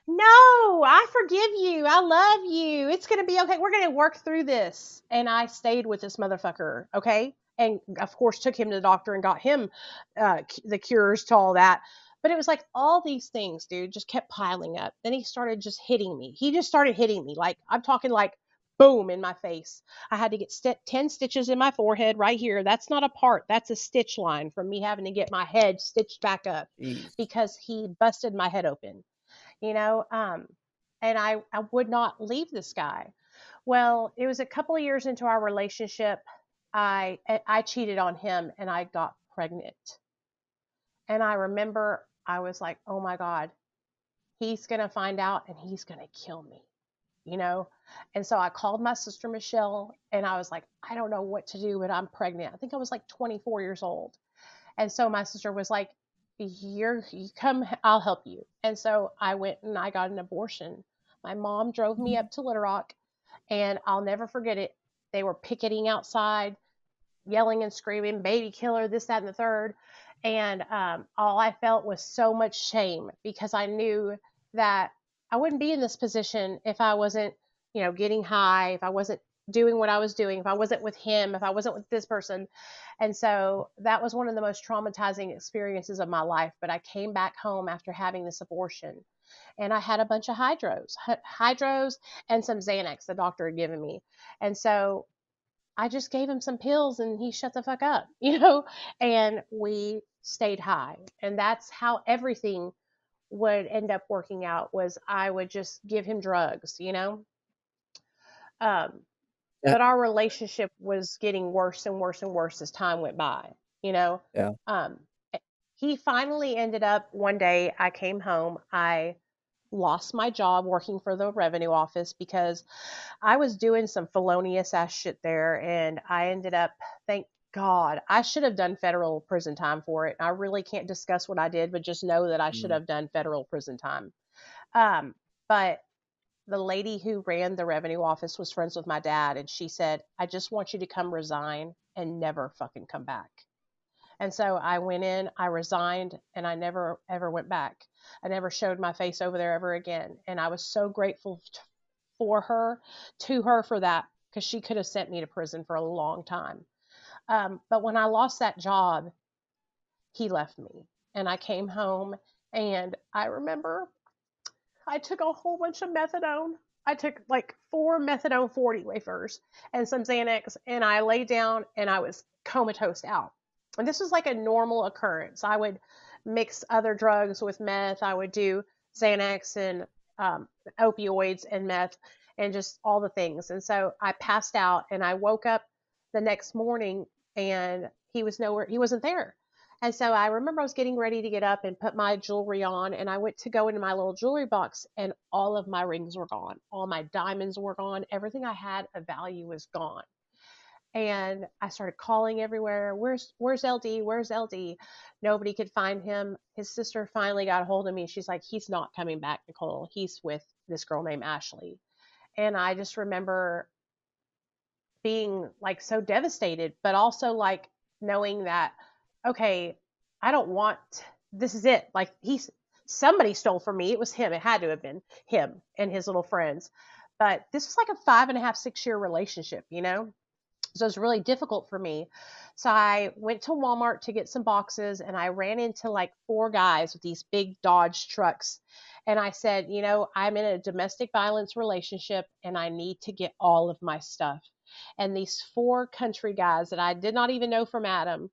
No, I forgive you. I love you. It's going to be okay. We're going to work through this. And I stayed with this motherfucker, okay? And of course, took him to the doctor and got him the cures to all that. But it was like all these things, dude, just kept piling up. Then he started just hitting me. He just started hitting me. Like, I'm talking like boom in my face. I had to get 10 stitches in my forehead right here. That's not a part, that's a stitch line from me having to get my head stitched back up Jeez. because he busted my head open, you know. And I would not leave this guy. Well, it was a couple of years into our relationship, I cheated on him and I got pregnant. And I remember I was like, oh my God, he's going to find out and he's going to kill me, you know? And so I called my sister Michelle and I was like, I don't know what to do, but I'm pregnant. I think I was like 24 years old. And so my sister was like, you come, I'll help you. And so I went and I got an abortion. My mom drove me up to Little Rock and I'll never forget it. They were picketing outside, yelling and screaming, baby killer, this, that, and the third. And all I felt was so much shame because I knew that I wouldn't be in this position if I wasn't, getting high, if I wasn't doing what I was doing, if I wasn't with him, if I wasn't with this person. And so that was one of the most traumatizing experiences of my life. But I came back home after having this abortion and I had a bunch of hydros and some Xanax the doctor had given me. And so I just gave him some pills and he shut the fuck up, and we stayed high. And that's how everything would end up working out was I would just give him drugs. Um, Yeah. but our relationship was getting worse and worse and worse as time went by, you know. Yeah. Um, he finally ended up one day I came home, I lost my job working for the revenue office because I was doing some felonious ass shit there, and I ended up, thank God, I should have done federal prison time for it. I really can't discuss what I did, but just know that I should have done federal prison time. But the lady who ran the revenue office was friends with my dad, and she said, I just want you to come resign and never fucking come back. And so I went in, I resigned, and I never ever went back. I never showed my face over there ever again. And I was so grateful to her for that, because she could have sent me to prison for a long time. But when I lost that job, he left me and I came home, and I remember I took a whole bunch of methadone. I took like 4 methadone 40 wafers and some Xanax, and I lay down and I was comatose out. And this was like a normal occurrence. I would mix other drugs with meth. I would do Xanax and opioids and meth and just all the things. And so I passed out and I woke up the next morning and he was nowhere. He wasn't there. And so I remember I was getting ready to get up and put my jewelry on, and I went to go into my little jewelry box, and all of my rings were gone. All my diamonds were gone. Everything I had of value was gone. And I started calling everywhere. Where's LD? Where's LD? Nobody could find him. His sister finally got a hold of me. She's like, he's not coming back, Nicole. He's with this girl named Ashley. And I just remember being like so devastated, but also like knowing that, okay, I don't want, this is it. Like somebody stole from me. It was him. It had to have been him and his little friends. But this was like a 5.5, 6 year relationship, So it was really difficult for me. So I went to Walmart to get some boxes, and I ran into like 4 guys with these big Dodge trucks. And I said, I'm in a domestic violence relationship and I need to get all of my stuff. And these 4 country guys that I did not even know from Adam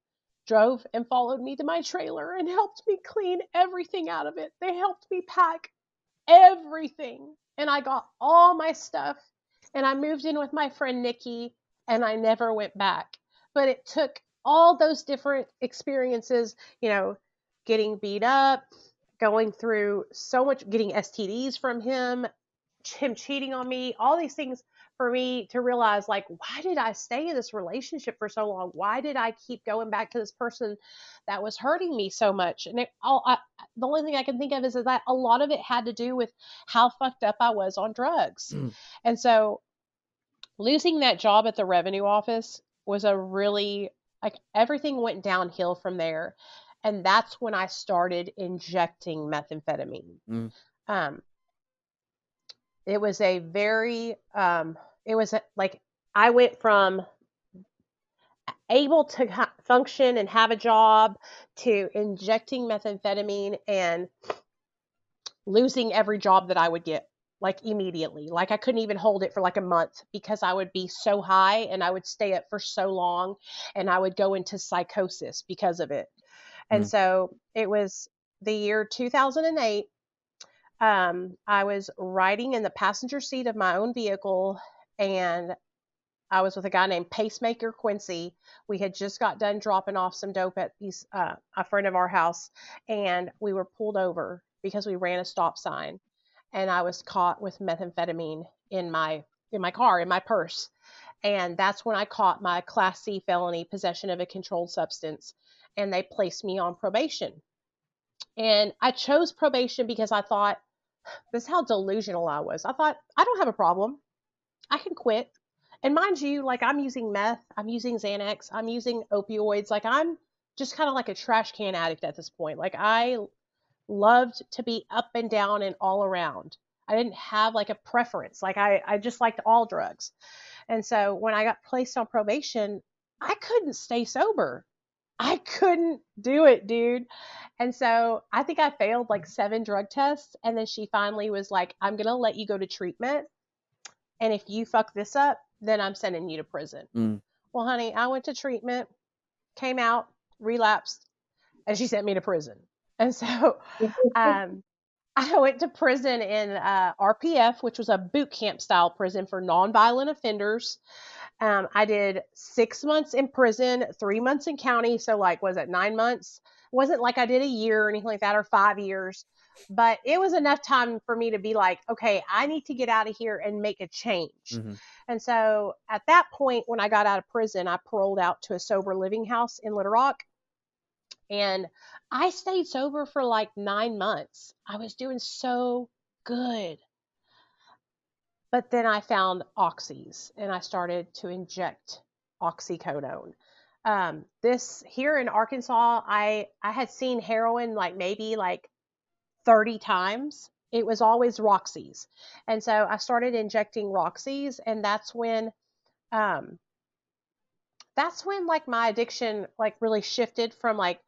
drove and followed me to my trailer and helped me clean everything out of it. They helped me pack everything. And I got all my stuff and I moved in with my friend Nikki and I never went back. But it took all those different experiences, getting beat up, going through so much, getting STDs from him cheating on me, all these things for me to realize, like, why did I stay in this relationship for so long? Why did I keep going back to this person that was hurting me so much? And the only thing I can think of is that a lot of it had to do with how fucked up I was on drugs. And so losing that job at the revenue office was a really, like, everything went downhill from there. And that's when I started injecting methamphetamine. Um, it was a very, like, I went from able to function and have a job to injecting methamphetamine and losing every job that I would get, like, immediately. Like, I couldn't even hold it for like a month because I would be so high and I would stay up for so long and I would go into psychosis because of it. And so it was the year 2008. I was riding in the passenger seat of my own vehicle, and I was with a guy named Pacemaker Quincy. We had just got done dropping off some dope at a friend of our house, and we were pulled over because we ran a stop sign, and I was caught with methamphetamine in my car, in my purse. And that's when I caught my Class C felony, possession of a controlled substance, and they placed me on probation. And I chose probation because I thought, this is how delusional I was. I thought, I don't have a problem. I can quit. And mind you, like, I'm using meth, I'm using Xanax, I'm using opioids. Like, I'm just kind of like a trash can addict at this point. Like, I loved to be up and down and all around. I didn't have like a preference. Like, I just liked all drugs. And so when I got placed on probation, I couldn't stay sober. I couldn't do it, dude. And so I think I failed like 7 drug tests. And then she finally was like, I'm going to let you go to treatment. And if you fuck this up, then I'm sending you to prison. Well, honey, I went to treatment, came out, relapsed, and she sent me to prison. And so I went to prison in RPF, which was a boot camp style prison for nonviolent offenders. I did 6 months in prison, 3 months in county. So, like, was it 9 months? It wasn't like I did a year or anything like that, or 5 years, but it was enough time for me to be like, okay, I need to get out of here and make a change. And so at that point, when I got out of prison, I paroled out to a sober living house in Little Rock. And I stayed sober for like 9 months. I was doing so good. But then I found oxys and I started to inject oxycodone. This here in Arkansas, I had seen heroin like maybe like 30 times. It was always Roxy's. And so I started injecting Roxy's, and um that's when like my addiction like really shifted from like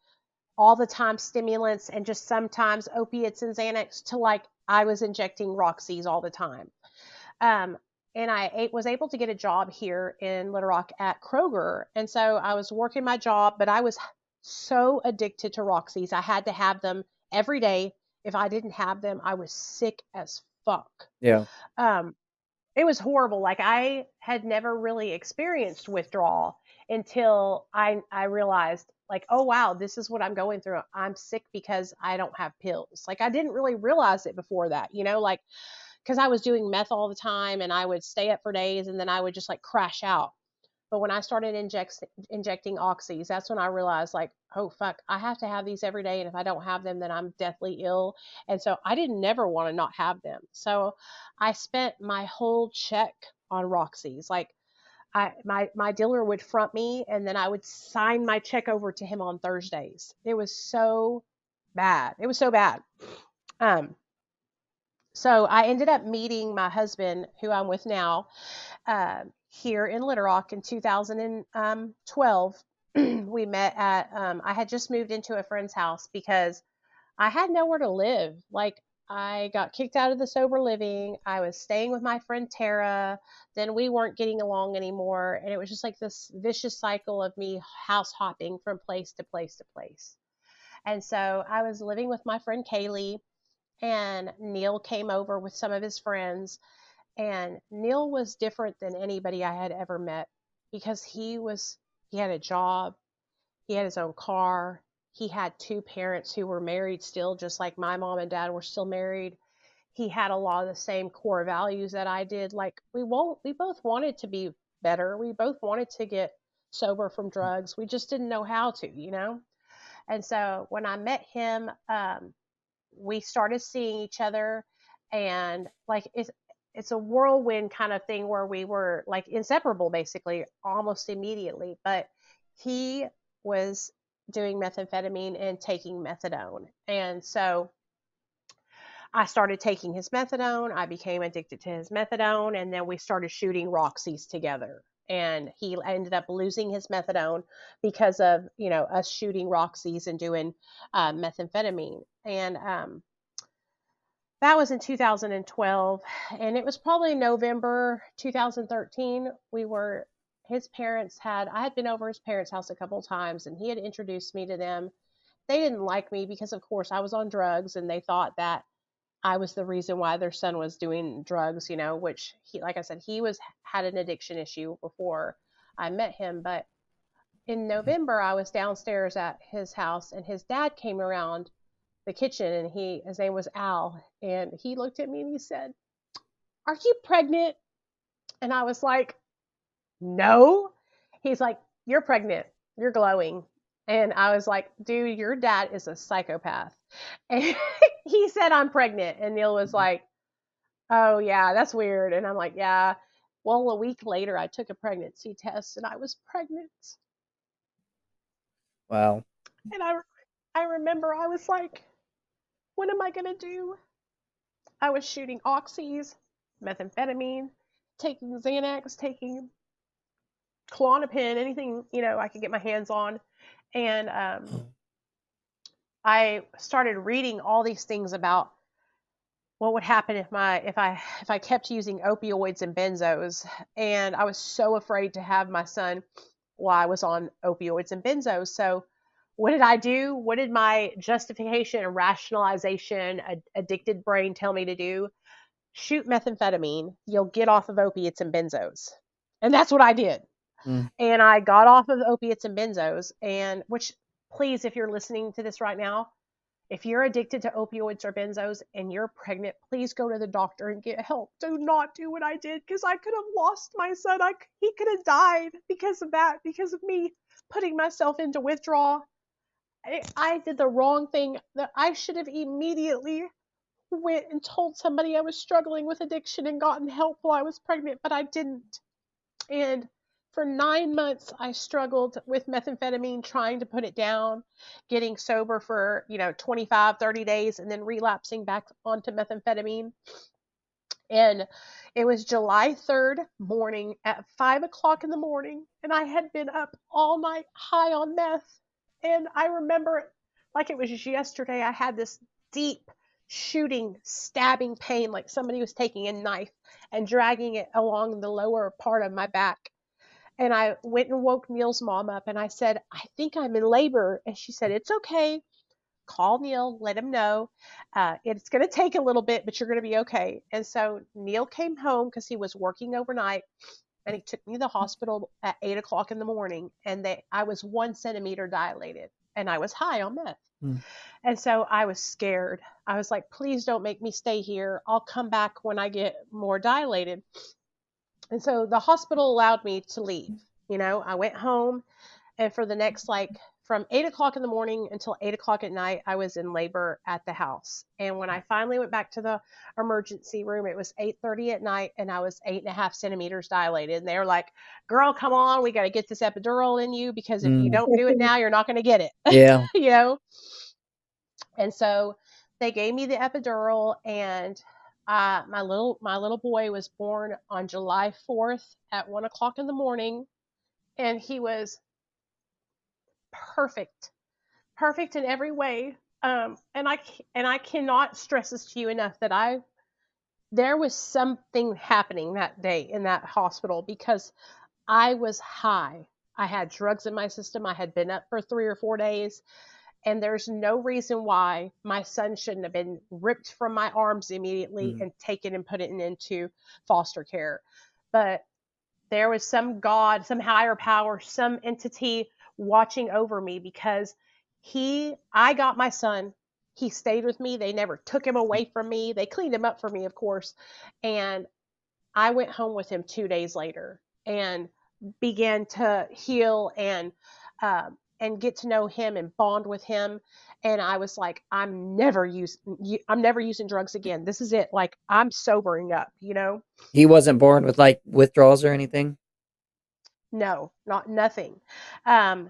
all the time stimulants and just sometimes opiates and Xanax to like I was injecting Roxy's all the time. Um, and I was able to get a job here in Little Rock at Kroger. And so I was working my job, but I was so addicted to Roxy's. I had to have them every day. If I didn't have them, I was sick as fuck. Yeah. It was horrible. Like, I had never really experienced withdrawal until I realized, like, oh wow, this is what I'm going through. I'm sick because I don't have pills. Like, I didn't really realize it before that, like, because I was doing meth all the time and I would stay up for days and then I would just like crash out. But when I started injecting oxys, that's when I realized, like, oh fuck, I have to have these every day, and if I don't have them, then I'm deathly ill. And so I didn't never want to not have them. So I spent my whole check on Roxy's. Like, my dealer would front me, and then I would sign my check over to him on Thursdays. It was so bad. It was so bad. So I ended up meeting my husband, who I'm with now, here in Little Rock in 2012. We met at, I had just moved into a friend's house because I had nowhere to live. Like, I got kicked out of the sober living. I was staying with my friend Tara. Then we weren't getting along anymore. And it was just like this vicious cycle of me house hopping from place to place to place. And so I was living with my friend Kaylee. and Neil came over with some of his friends. And Neil was different than anybody I had ever met because he had a job, he had his own car, he had two parents who were married still, just like my mom and dad were still married. He had a lot of the same core values that I did. Like we both wanted to be better. We both wanted to get sober from drugs. We just didn't know how to, you know? And so when I met him, we started seeing each other, and like it's a whirlwind kind of thing where we were like inseparable basically almost immediately. But he was doing methamphetamine and taking methadone, and so I started taking his methadone. I became addicted to his methadone, and then we started shooting Roxy's together. And he ended up losing his methadone because of us shooting Roxy's and doing methamphetamine. And that was in 2012, and it was probably November 2013. I had been over his parents' house a couple of times, and he had introduced me to them. They didn't like me because, of course, I was on drugs, and they thought that I was the reason why their son was doing drugs, which like I said, had an addiction issue before I met him. But in November, I was downstairs at his house, and his dad came around the kitchen, and his name was Al, and he looked at me and he said, "Are you pregnant?" And I was like, "No." He's like, "You're pregnant. You're glowing." And I was like, "Dude, your dad is a psychopath." And he said, "I'm pregnant." And Neil was like, "Oh yeah, that's weird." And I'm like, "Yeah." Well, a week later, I took a pregnancy test and I was pregnant. Wow. And I remember I was like, "What am I going to do?" I was shooting oxys, methamphetamine, taking Xanax, taking Klonopin, anything, I could get my hands on. And I started reading all these things about what would happen if I kept using opioids and benzos. And I was so afraid to have my son while I was on opioids and benzos. So what did I do? What did my justification and rationalization addicted brain tell me to do? Shoot methamphetamine, you'll get off of opiates and benzos. And that's what I did. And I got off of opiates and benzos, and which, please, if you're listening to this right now, if you're addicted to opioids or benzos and you're pregnant, please go to the doctor and get help. Do not do what I did, because I could have lost my son. He could have died because of that, because of me putting myself into withdrawal. I did the wrong thing. That I should have immediately went and told somebody I was struggling with addiction and gotten help while I was pregnant, but I didn't. And for 9 months, I struggled with methamphetamine, trying to put it down, getting sober for, 25, 30 days, and then relapsing back onto methamphetamine. And it was July 3rd morning at 5 o'clock in the morning, and I had been up all night high on meth. And I remember like it was just yesterday, I had this deep shooting, stabbing pain, like somebody was taking a knife and dragging it along the lower part of my back. And I went and woke Neil's mom up, and I said, "I think I'm in labor." And she said, "It's okay. Call Neil, let him know. It's going to take a little bit, but you're going to be okay." And so Neil came home because he was working overnight, and he took me to the hospital at 8 o'clock in the morning, and I was 1 centimeter dilated, and I was high on meth. And so I was scared. I was like, "Please don't make me stay here. I'll come back when I get more dilated." And so the hospital allowed me to leave. I went home, and for the next, from 8 o'clock in the morning until 8 o'clock at night, I was in labor at the house. And when I finally went back to the emergency room, it was 8:30 at night, and I was 8.5 centimeters dilated. And they were like, "Girl, come on, we got to get this epidural in you, because if you don't do it now, you're not going to get it." Yeah. And so they gave me the epidural, and my little boy was born on July 4th at 1 o'clock in the morning, and he was perfect in every way. And I cannot stress this to you enough that there was something happening that day in that hospital, because I was high. I had drugs in my system. I had been up for 3 or 4 days, And there's no reason why my son shouldn't have been ripped from my arms immediately and taken and put it into foster care. But there was some God, some higher power, some entity watching over me, because I got my son. He stayed with me. They never took him away from me. They cleaned him up for me, of course. And I went home with him 2 days later and began to heal and get to know him and bond with him. And I was like, I'm never using drugs again. This is it. Like, I'm sobering up, you know? He wasn't born with like withdrawals or anything? No, not nothing. Um,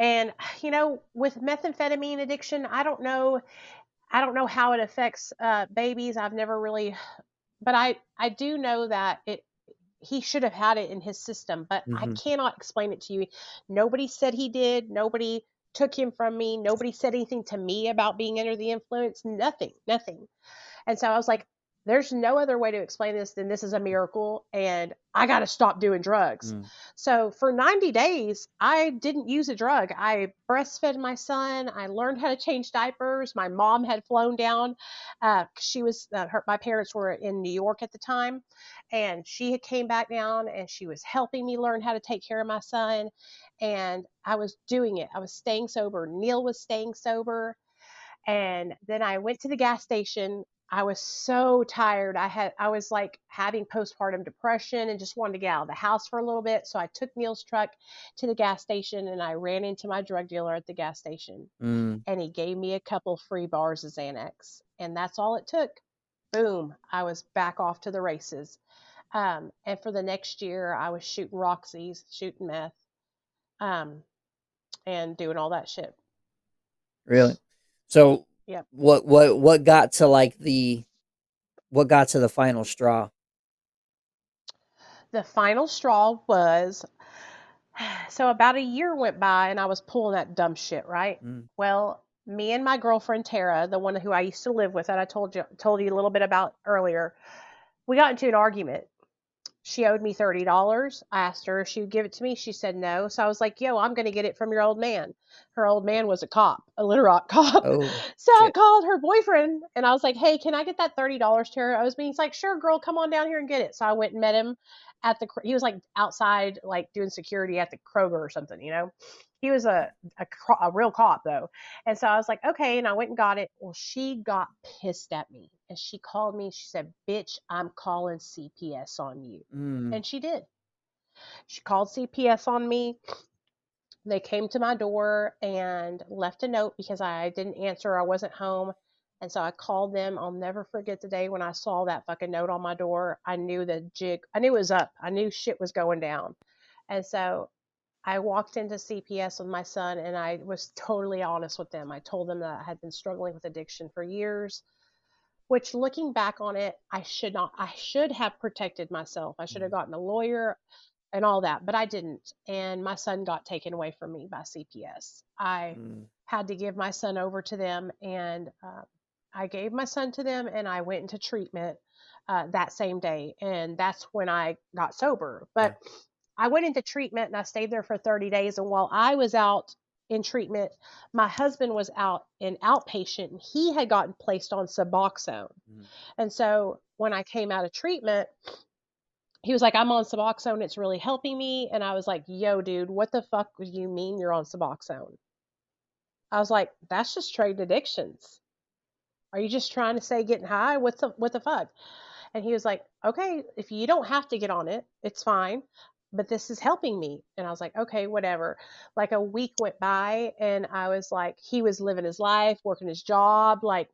and you know, with methamphetamine addiction, I don't know how it affects babies. I've never really, but I do know that he should have had it in his system, but I Mm-hmm. cannot explain it to you. Nobody said he did. Nobody took him from me. Nobody said anything to me about being under the influence. Nothing, nothing. And so I was like, there's no other way to explain this than this is a miracle, and I got to stop doing drugs. Mm. So for 90 days, I didn't use a drug. I breastfed my son. I learned how to change diapers. My mom had flown down. My parents were in New York at the time, and she had came back down and she was helping me learn how to take care of my son. And I was doing it. I was staying sober. Neil was staying sober. And then I went to the gas station. I was so tired. I was like having postpartum depression and just wanted to get out of the house for a little bit. So I took Neil's truck to the gas station and I ran into my drug dealer at the gas station. Mm. And he gave me a couple free bars of Xanax. And that's all it took. Boom. I was back off to the races. And for the next year, I was shooting Roxy's, shooting meth, um, and doing all that shit. Really? So Yep. what got to what got to the final straw? The final straw was, so about a year went by and I was pulling that dumb shit, right? Mm. Well, me and my girlfriend Tara, the one who I used to live with that I told you a little bit about earlier, we got into an argument. She owed me $30. I asked her if she would give it to me. She said no. So I was like, yo, I'm going to get it from your old man. Her old man was a cop, a Little Rock cop. Oh So I shit. called her boyfriend and I was like, hey, can I get that $30 Tara owes me? He's like, sure, girl, come on down here and get it. So I went and met him he was like outside, like doing security at the Kroger or something, you know? He was a real cop though. And so I was like, okay. And I went and got it. Well, she got pissed at me and she called me. She said, bitch, I'm calling CPS on you. Mm. And she did. She called CPS on me. They came to my door and left a note because I didn't answer. I wasn't home. And so I called them. I'll never forget the day when I saw that fucking note on my door. I knew I knew it was up. I knew shit was going down. And so I walked into CPS with my son and I was totally honest with them. I told them that I had been struggling with addiction for years, which looking back on it, I should have protected myself. I should have Mm. gotten a lawyer and all that, but I didn't. And my son got taken away from me by CPS. I Mm. had to give my son over to them, and I gave my son to them, and I went into treatment that same day, and that's when I got sober. Yeah. But I went into treatment and I stayed there for 30 days. And while I was out in treatment, my husband was out in outpatient and he had gotten placed on Suboxone. Mm. And so when I came out of treatment, he was like, I'm on Suboxone. It's really helping me. And I was like, yo, dude, what the fuck do you mean you're on Suboxone? I was like, that's just trading addictions. Are you just trying to say getting high? What the fuck? And he was like, okay, if you don't have to get on it, it's fine. But this is helping me. And I was like, okay, whatever. Like a week went by and I was like, he was living his life, working his job, like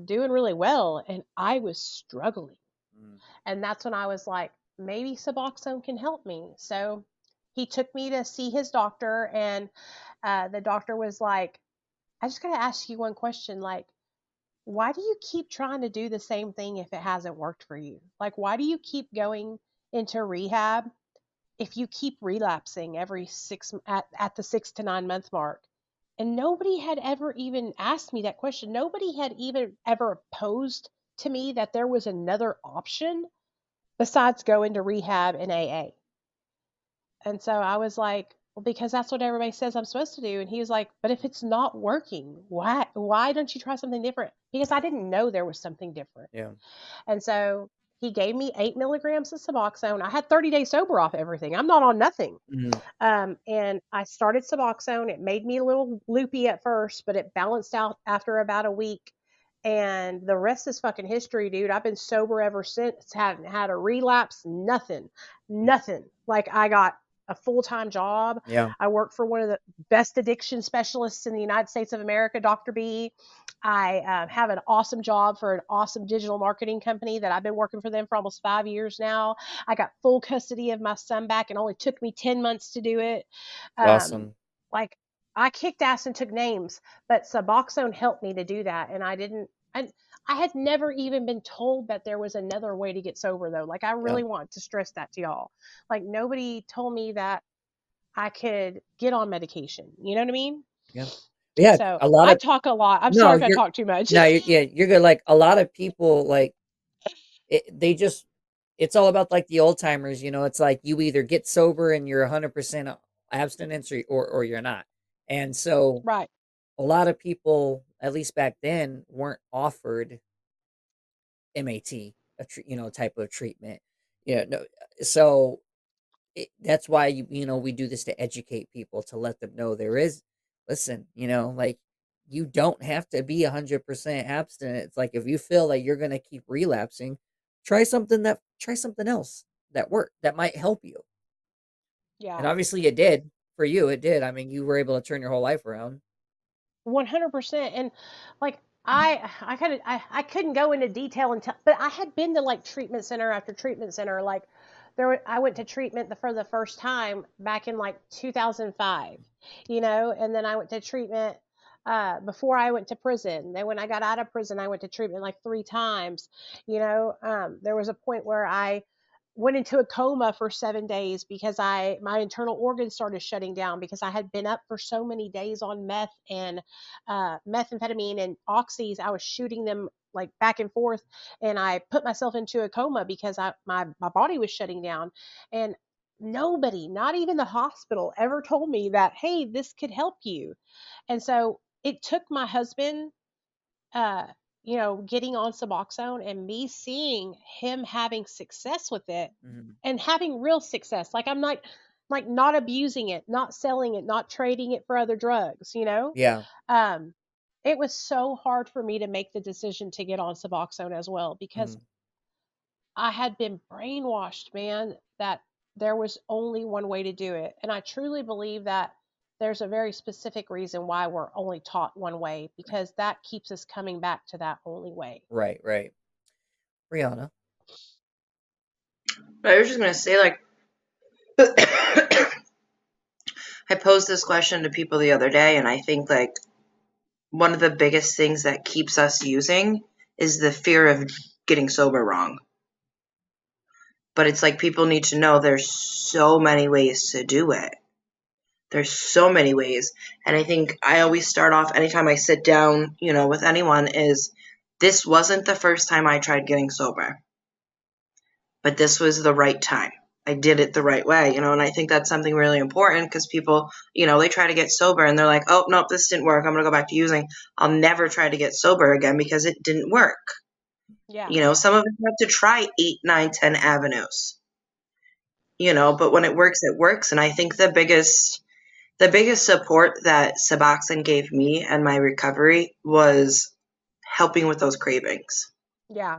doing really well. And I was struggling. Mm. And that's when I was like, maybe Suboxone can help me. So he took me to see his doctor, and the doctor was like, I just got to ask you one question. Like, why do you keep trying to do the same thing if it hasn't worked for you? Like, why do you keep going into rehab if you keep relapsing every at the 6 to 9 month mark? And nobody had ever even asked me that question. Nobody had even ever posed to me that there was another option besides going to rehab and AA. And so I was like, well, because that's what everybody says I'm supposed to do. And he was like, but if it's not working, why don't you try something different? Because I didn't know there was something different. Yeah. And so he gave me 8 milligrams of Suboxone. I had 30 days sober off everything. I'm not on nothing. Mhm. And I started Suboxone. It made me a little loopy at first, but it balanced out after about a week. And the rest is fucking history, dude. I've been sober ever since. Haven't had a relapse, nothing. Nothing. Like, I got a full-time job. Yeah. I work for one of the best addiction specialists in the United States of America, Dr. B. I have an awesome job for an awesome digital marketing company that I've been working for them for almost 5 years now. I got full custody of my son back. It only took me 10 months to do it. Um, Awesome. like, I kicked ass and took names, but Suboxone helped me to do that. And I had never even been told that there was another way to get sober, though. Like, I Yeah. really want to stress that to y'all. Like, nobody told me that I could get on medication. You know what I mean? Yeah. Yeah. So A lot I of talk a lot. I'm no, sorry if I talk too much. yeah, you're good. Like a lot of people, like they just, it's all about like the old timers. It's like you either get sober and you're 100% abstinence, or you're not. And so Right. a lot of people, at least back then, weren't offered MAT, type of treatment. No, so that's why we do this to educate people, to let them know there is. Listen, like, you don't have to be 100% abstinent. It's like, if you feel like you're gonna keep relapsing, try something else that might help you. And Yeah. obviously, it did for you. It did. I mean, you were able to turn your whole life around. 100%. And like, I couldn't go into detail until, but I had been to like treatment center after treatment center. Like, I went to treatment for the first time back in like 2005, and then I went to treatment before I went to prison. Then when I got out of prison, I went to treatment like 3 times. There was a point where I went into a coma for 7 days because my internal organs started shutting down because I had been up for so many days on meth and methamphetamine and oxys. I was shooting them like back and forth, and I put myself into a coma because my body was shutting down. And nobody, not even the hospital, ever told me that, hey, this could help you. And so it took my husband uh, getting on Suboxone and me seeing him having success with it Mhm. and having real success. Like, I'm not abusing it, not selling it, not trading it for other drugs. Yeah. Um, it was so hard for me to make the decision to get on Suboxone as well because Mhm. I had been brainwashed, man, that there was only one way to do it. And I truly believe that there's a very specific reason why we're only taught one way, because that keeps us coming back to that only way. Right. Right. Brianna. But I was just gonna say, like, I posed this question to people the other day, and I think, like, one of the biggest things that keeps us using is the fear of getting sober wrong. But it's like, people need to know there's so many ways to do it. There's so many ways. And I think I always start off, anytime I sit down, with anyone, is this wasn't the first time I tried getting sober, but this was the right time. I did it the right way, and I think that's something really important, because people, they try to get sober and they're like, oh, nope, this didn't work. I'm going to go back to using. I'll never try to get sober again because it didn't work. Yeah. Some of us have to try 8, 9, 10 avenues, but when it works, it works. And I think the biggest support that Suboxone gave me and my recovery was helping with those cravings. Yeah.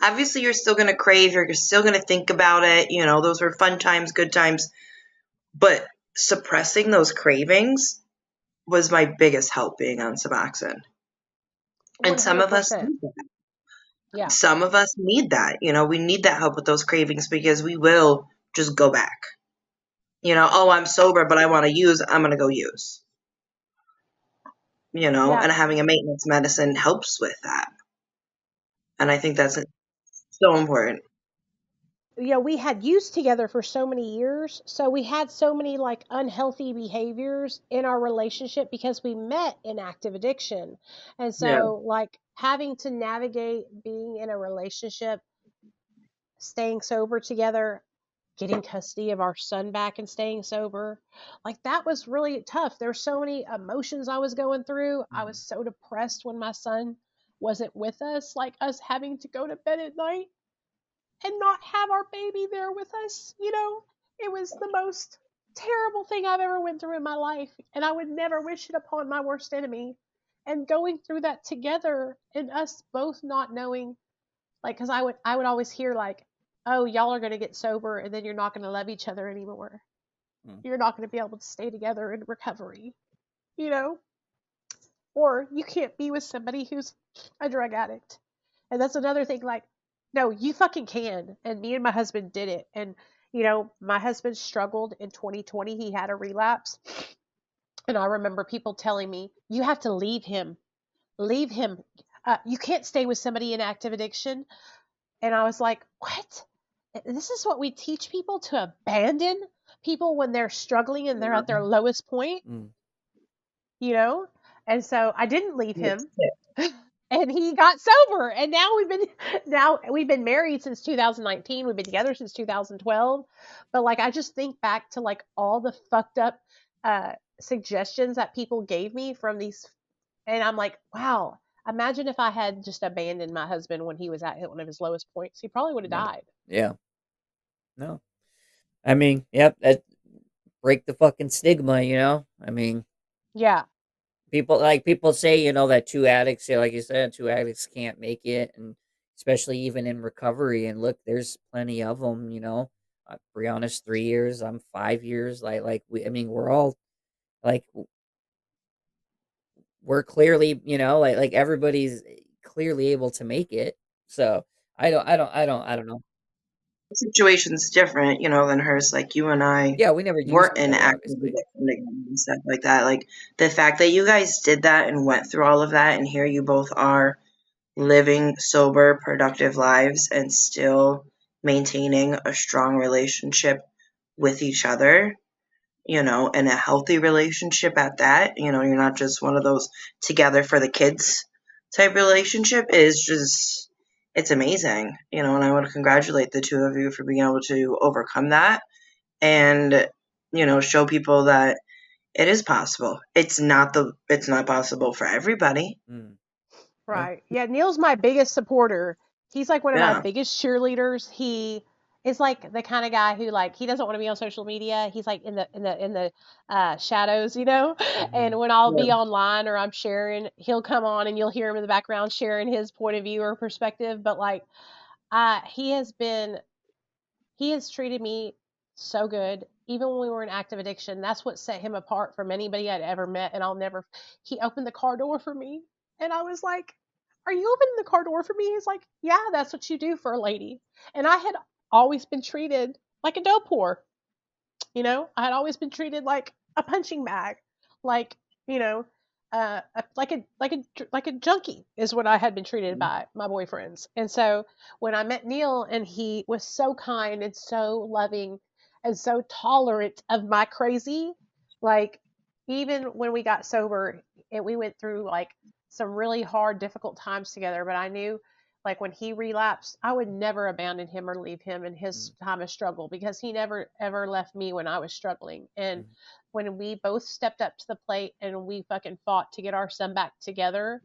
Obviously, you're still going to crave, you're still going to think about it. Those were fun times, good times. But suppressing those cravings was my biggest help being on Suboxone. And some of us 100%. need that. Yeah. Some of us need that. We need that help with those cravings, because we will just go back. Oh, I'm sober, but I want to use. I'm going to go use. Yeah. And having a maintenance medicine helps with that. And I think that's so important. We had used together for so many years, so we had so many like unhealthy behaviors in our relationship because we met in active addiction. And Yeah. so, like, having to navigate being in a relationship, staying sober together, getting custody of our son back and staying sober. Like that was really tough. There were so many emotions I was going through. I was so depressed when my son wasn't with us, like us having to go to bed at night and not have our baby there with us. It was the most terrible thing I've ever went through in my life, and I would never wish it upon my worst enemy. And going through that together and us both not knowing, like, because I would always hear like, oh, y'all are going to get sober and then you're not going to love each other anymore. You're not going to be able to stay together in recovery, you know? Or you can't be with somebody who's a drug addict. And that's another thing, like, no, you fucking can. And me and my husband did it. And, my husband struggled in 2020. He had a relapse. And I remember people telling me, you have to leave him. Leave him. You can't stay with somebody in active addiction. And I was like, what? This is what we teach people, to abandon people when they're struggling and they're at their lowest point, And so I didn't leave him, and he got sober. And now we've been married since 2019. We've been together since 2012. But like, I just think back to like all the fucked up suggestions that people gave me from these, and I'm like, wow. Imagine if I had just abandoned my husband when he was at one of his lowest points. He probably would have died. Yeah. No. I mean, yep, that break the fucking stigma, I mean, yeah. People say, that two addicts, like you said, two addicts can't make it, and especially even in recovery. And look, there's plenty of them, Brianna's 3 years, I'm 5 years. We're all like, we're clearly, like everybody's clearly able to make it. So I don't know. The situation's different, than hers. Like you and I Yeah, we never used weren't in together, active obviously. addiction and stuff like that. Like the fact that you guys did that and went through all of that, and here you both are living sober, productive lives and still maintaining a strong relationship with each other, and a healthy relationship at that. You're not just one of those together for the kids type relationship. Is just, it's amazing, and I want to congratulate the two of you for being able to overcome that and, show people that it is possible. It's not possible for everybody. Right. Yeah, Neil's my biggest supporter. He's like one of my biggest cheerleaders. He is like the kind of guy who, like, he doesn't want to be on social media. He's like in the shadows, And when I'll be online or I'm sharing, he'll come on and you'll hear him in the background sharing his point of view or perspective. But like, he has treated me so good. Even when we were in active addiction, that's what set him apart from anybody I'd ever met. And he opened the car door for me. And I was like, are you opening the car door for me? He's like, yeah, that's what you do for a lady. And I had always been treated like a dope whore. I had always been treated like a punching bag, like, like a junkie is what I had been treated by my boyfriends. And so when I met Neil, and he was so kind and so loving and so tolerant of my crazy, like, even when we got sober, we went through like some really hard, difficult times together. But I knew, like, when he relapsed, I would never abandon him or leave him in his time of struggle, because he never ever left me when I was struggling. And when we both stepped up to the plate and we fucking fought to get our son back together,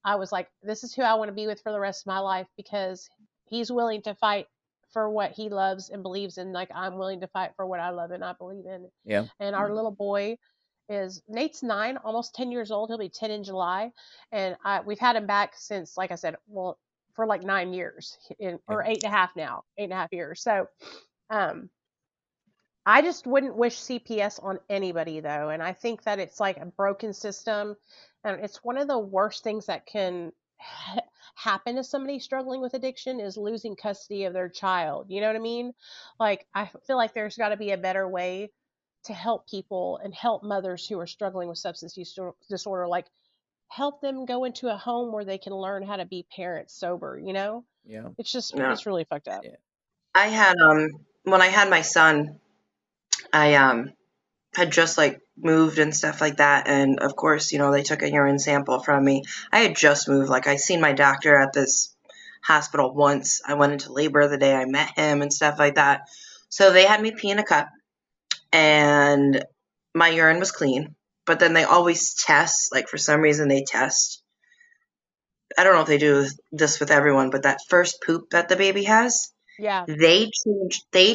I was like, this is who I want to be with for the rest of my life, because he's willing to fight for what he loves and believes in, like I'm willing to fight for what I love and I believe in. Yeah. And our little boy Nate's 9, almost 10 years old. He'll be 10 in July. And we've had him back since, like I said, for like 9 years, or 8.5 now, 8.5 years. So, I just wouldn't wish CPS on anybody, though. And I think that it's like a broken system, and it's one of the worst things that can happen to somebody struggling with addiction, is losing custody of their child. You know what I mean? Like, I feel like there's got to be a better way to help people and help mothers who are struggling with substance use disorder, like help them go into a home where they can learn how to be parents sober, Yeah. It's just, it's really fucked up. Yeah. I had, when I had my son, I, had just like moved and stuff like that. And of course, they took a urine sample from me. I had just moved. Like, I seen my doctor at this hospital once. I went into labor the day I met him and stuff like that. So they had me pee in a cup, and my urine was clean. But then they always test, like for some reason they test. I don't know if they do this with everyone, but that first poop that the baby has, Yeah. they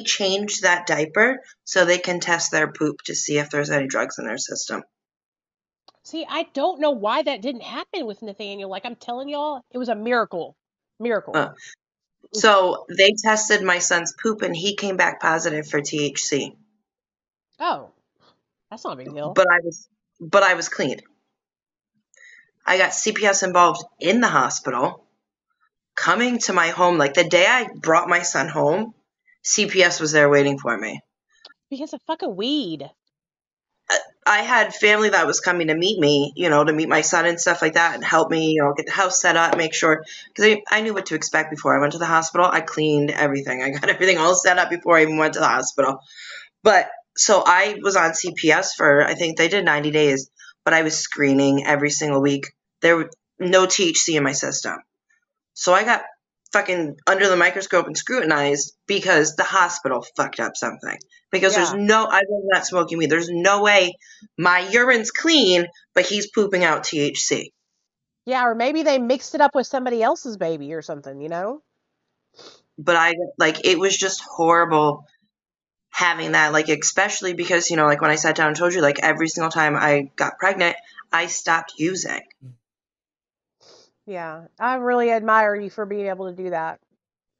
change that diaper so they can test their poop to see if there's any drugs in their system. See, I don't know why that didn't happen with Nathaniel. Like I'm telling y'all, it was a miracle. Miracle. Uh, so they tested my son's poop, and he came back positive for THC. Oh, that's not a big deal. But I was clean. I got CPS involved in the hospital. Coming to my home, like the day I brought my son home, CPS was there waiting for me. Because of fucking weed. I had family that was coming to meet me, to meet my son and stuff like that and help me, get the house set up, make sure, because I knew what to expect before I went to the hospital. I cleaned everything. I got everything all set up before I even went to the hospital. But so I was on CPS for, I think they did 90 days, but I was screening every single week. There was no THC in my system. So I got fucking under the microscope and scrutinized because the hospital fucked up something. Because I was not smoking weed. There's no way my urine's clean, but he's pooping out THC. Yeah, or maybe they mixed it up with somebody else's baby or something, But it was just horrible having that, especially because, when I sat down and told you, every single time I got pregnant, I stopped using. Yeah, I really admire you for being able to do that.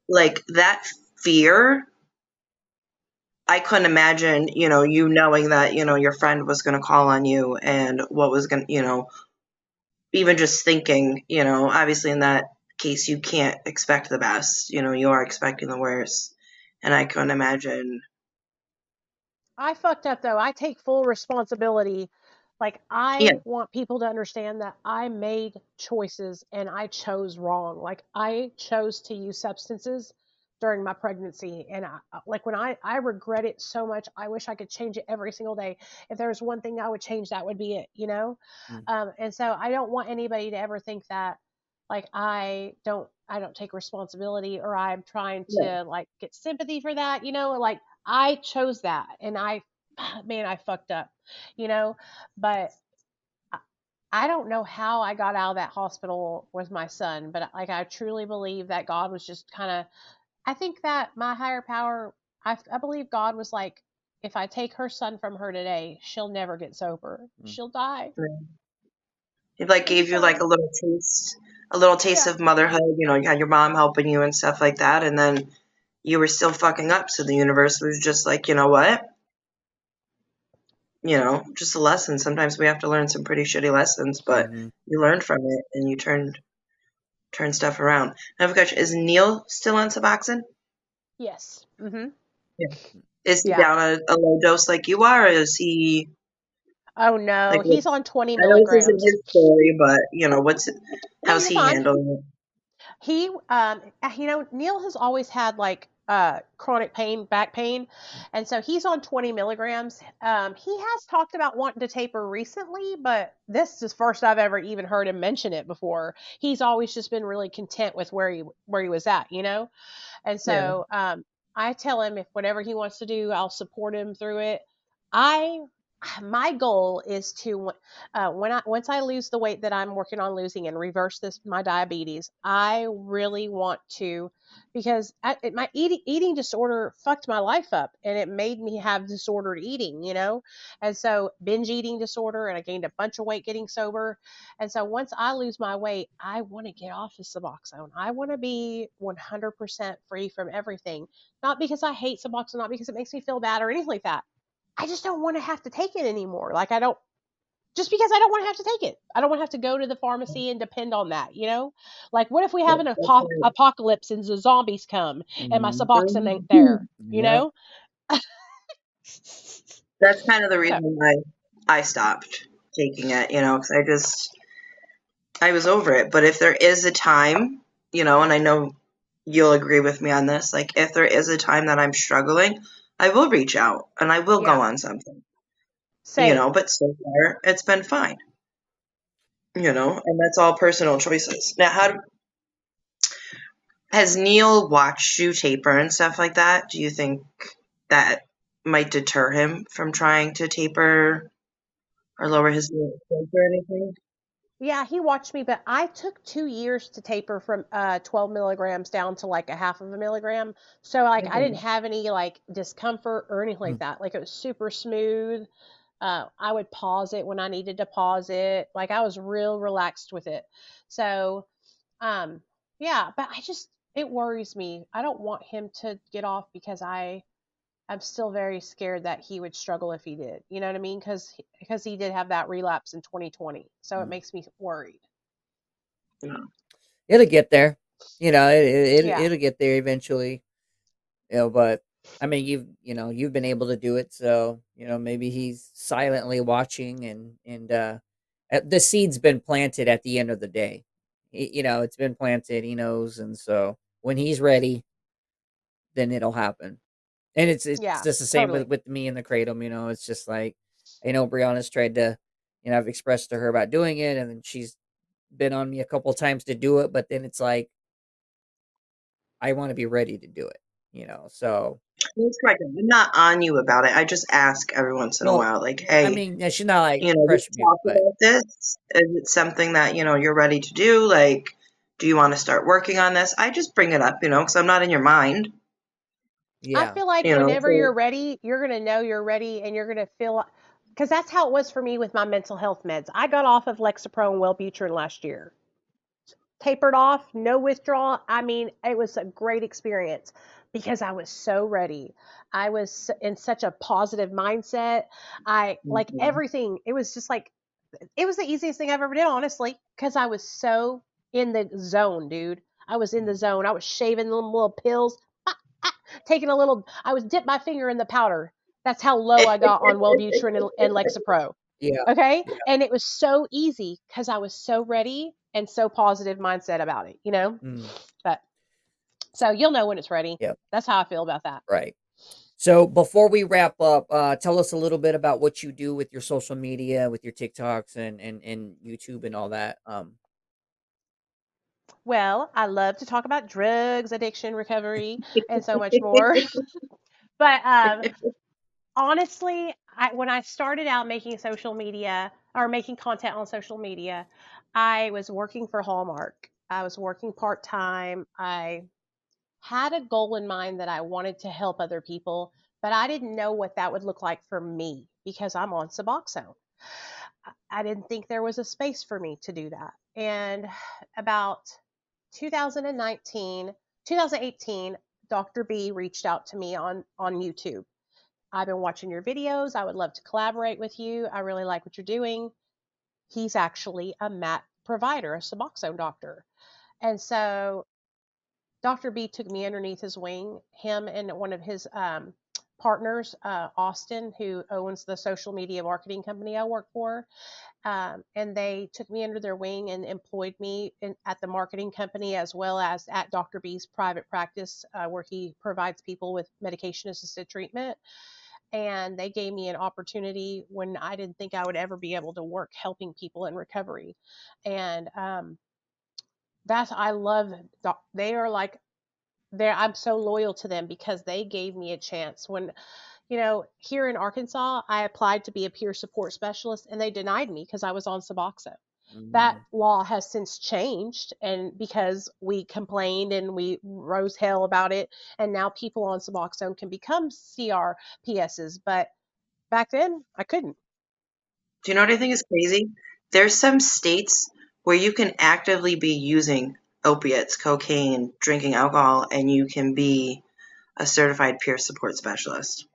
That fear, I couldn't imagine, you knowing that, your friend was going to call on you and what was going to, even just thinking, obviously in that case, you can't expect the best, you are expecting the worst. And I couldn't imagine. I fucked up though. I take full responsibility. Yeah. I want people to understand that I made choices and I chose wrong. I chose to use substances during my pregnancy, and when I regret it so much. I wish I could change it every single day. If there was one thing I would change, that would be it. And so I don't want anybody to ever think that I don't take responsibility, or I'm trying to get sympathy for that. I chose that, and man, I fucked up, but I don't know how I got out of that hospital with my son, but I truly believe that God was just I think that my higher power, I believe God was like, if I take her son from her today, she'll never get sober. She'll die. It And gave you so, a little taste yeah, of motherhood, you had your mom helping you and stuff like that. And then you were still fucking up. So the universe was just like, you know what? Just a lesson. Sometimes we have to learn some pretty shitty lessons, but you learned from it and you turn stuff around. I have a question. Is Neil still on Suboxone? yes. Mm-hmm. Yeah. Is he Yeah. down a low dose like you are, or is he Oh no, what? he's on 20 I know this isn't milligrams. his story, but No, how's you're he fine. handling it? He, Neil has always had chronic pain, back pain, and so he's on 20 milligrams. He has talked about wanting to taper recently, but this is first I've ever even heard him mention it before. He's always just been really content with where he was at. And Yeah. so I tell him if whatever he wants to do, I'll support him through it. I My goal is to once I lose the weight that I'm working on losing and reverse my diabetes. I really want to, because my eating disorder fucked my life up, and it made me have disordered eating. And so binge eating disorder, and I gained a bunch of weight getting sober. And so once I lose my weight, I want to get off of Suboxone. I want to be 100% free from everything. Not because I hate Suboxone, not because it makes me feel bad or anything like that. I just don't want to have to take it anymore. Just because I don't want to have to take it. I don't want to have to go to the pharmacy and depend on that. What if we have an That's right. apocalypse and the zombies come and my Suboxone ain't Mhm. there, you know? That's kind of the So, reason why I stopped taking it, because I was over it. But if there is a time, and I know you'll agree with me on this, if there is a time that I'm struggling, I will reach out and I will go yeah, on something, same. but so far it's been fine, and that's all personal choices. Now, has Neil watched you taper and stuff like that? Do you think that might deter him from trying to taper or lower his blood or anything? Yeah, he watched me, but I took 2 years to taper from 12 milligrams down to like a half of a milligram. So like I didn't Mhm. have any like discomfort or anything like Mm. that. Like it was super smooth. I would pause it when I needed to pause it. Like I was real relaxed with it. So um, yeah, but it worries me. I don't want him to get off because I'm still very scared that he would struggle if he did. You know what I mean? Because he did have that relapse in 2020, so it Mm. makes me worried. Yeah. It'll get there. Yeah, It'll get there eventually. But I mean, you've been able to do it, so maybe he's silently watching, and the seed's been planted at the end of the day. It's been planted. He knows, and so when he's ready, then it'll happen. And it's yeah, just the same with totally. with me and the kratom. It's just like Brianna's tried to, I've expressed to her about doing it, and then she's been on me a couple times to do it, but then it's like I want to be ready to do it. So It's like I'm not on you about it. I just ask every once in a well, while, like, I hey, mean, yeah, she's not like we've pressuring me, talked but about this. Is it something that, you're ready to do? Like, do you want to start working on this? I just bring it up, because I'm not in your mind, I yeah, feel like whenever so you're ready, you're gonna know you're ready, and you're gonna feel because that's how it was for me with my mental health meds. I got off of Lexapro and Wellbutrin last year, tapered off, no withdrawal. I mean, it was a great experience because I was so ready. I was in such a positive mindset. I like Mhm. everything. It was just like it was the easiest thing I've ever did, honestly, because I was so in the zone, dude. I was in the zone. I was shaving them little pills, taking a little. I was dipped my finger in the powder. That's how low I got on Wellbutrin and Lexapro. yeah, Okay. yeah, And it was so easy because I was so ready and so positive mindset about it, you know? mm, But so you'll know when it's ready. yeah, That's how I feel about that. right. So before we wrap up, tell us a little bit about what you do with your social media, with your TikToks and YouTube and all that. Well, I love to talk about drugs, addiction, recovery, and so much more. But honestly, when I started out making social media or making content on social media, I was working for Hallmark. I was working part time. I had a goal in mind that I wanted to help other people, but I didn't know what that would look like for me because I'm on Suboxone. I didn't think there was a space for me to do that. And about 2019, 2018, Dr. B reached out to me on YouTube. I've been watching your videos. I would love to collaborate with you. I really like what you're doing. He's actually a MAT provider, a Suboxone doctor. And so Dr. B took me underneath his wing, him and one of his partners, Austin, who owns the social media marketing company I work for. And they took me under their wing and employed me at the marketing company as well as at Dr. B's private practice, where he provides people with medication assisted treatment. And they gave me an opportunity when I didn't think I would ever be able to work helping people in recovery. And I love, they are like, I'm so loyal to them because they gave me a chance when, here in Arkansas, I applied to be a peer support specialist and they denied me because I was on Suboxone. That Mm, law has since changed, and because we complained and we rose hell about it, and now people on Suboxone can become CRPSs, but back then I couldn't. Do you know what I think is crazy? There's some states where you can actively be using opiates, cocaine, drinking alcohol, and you can be a certified peer support specialist.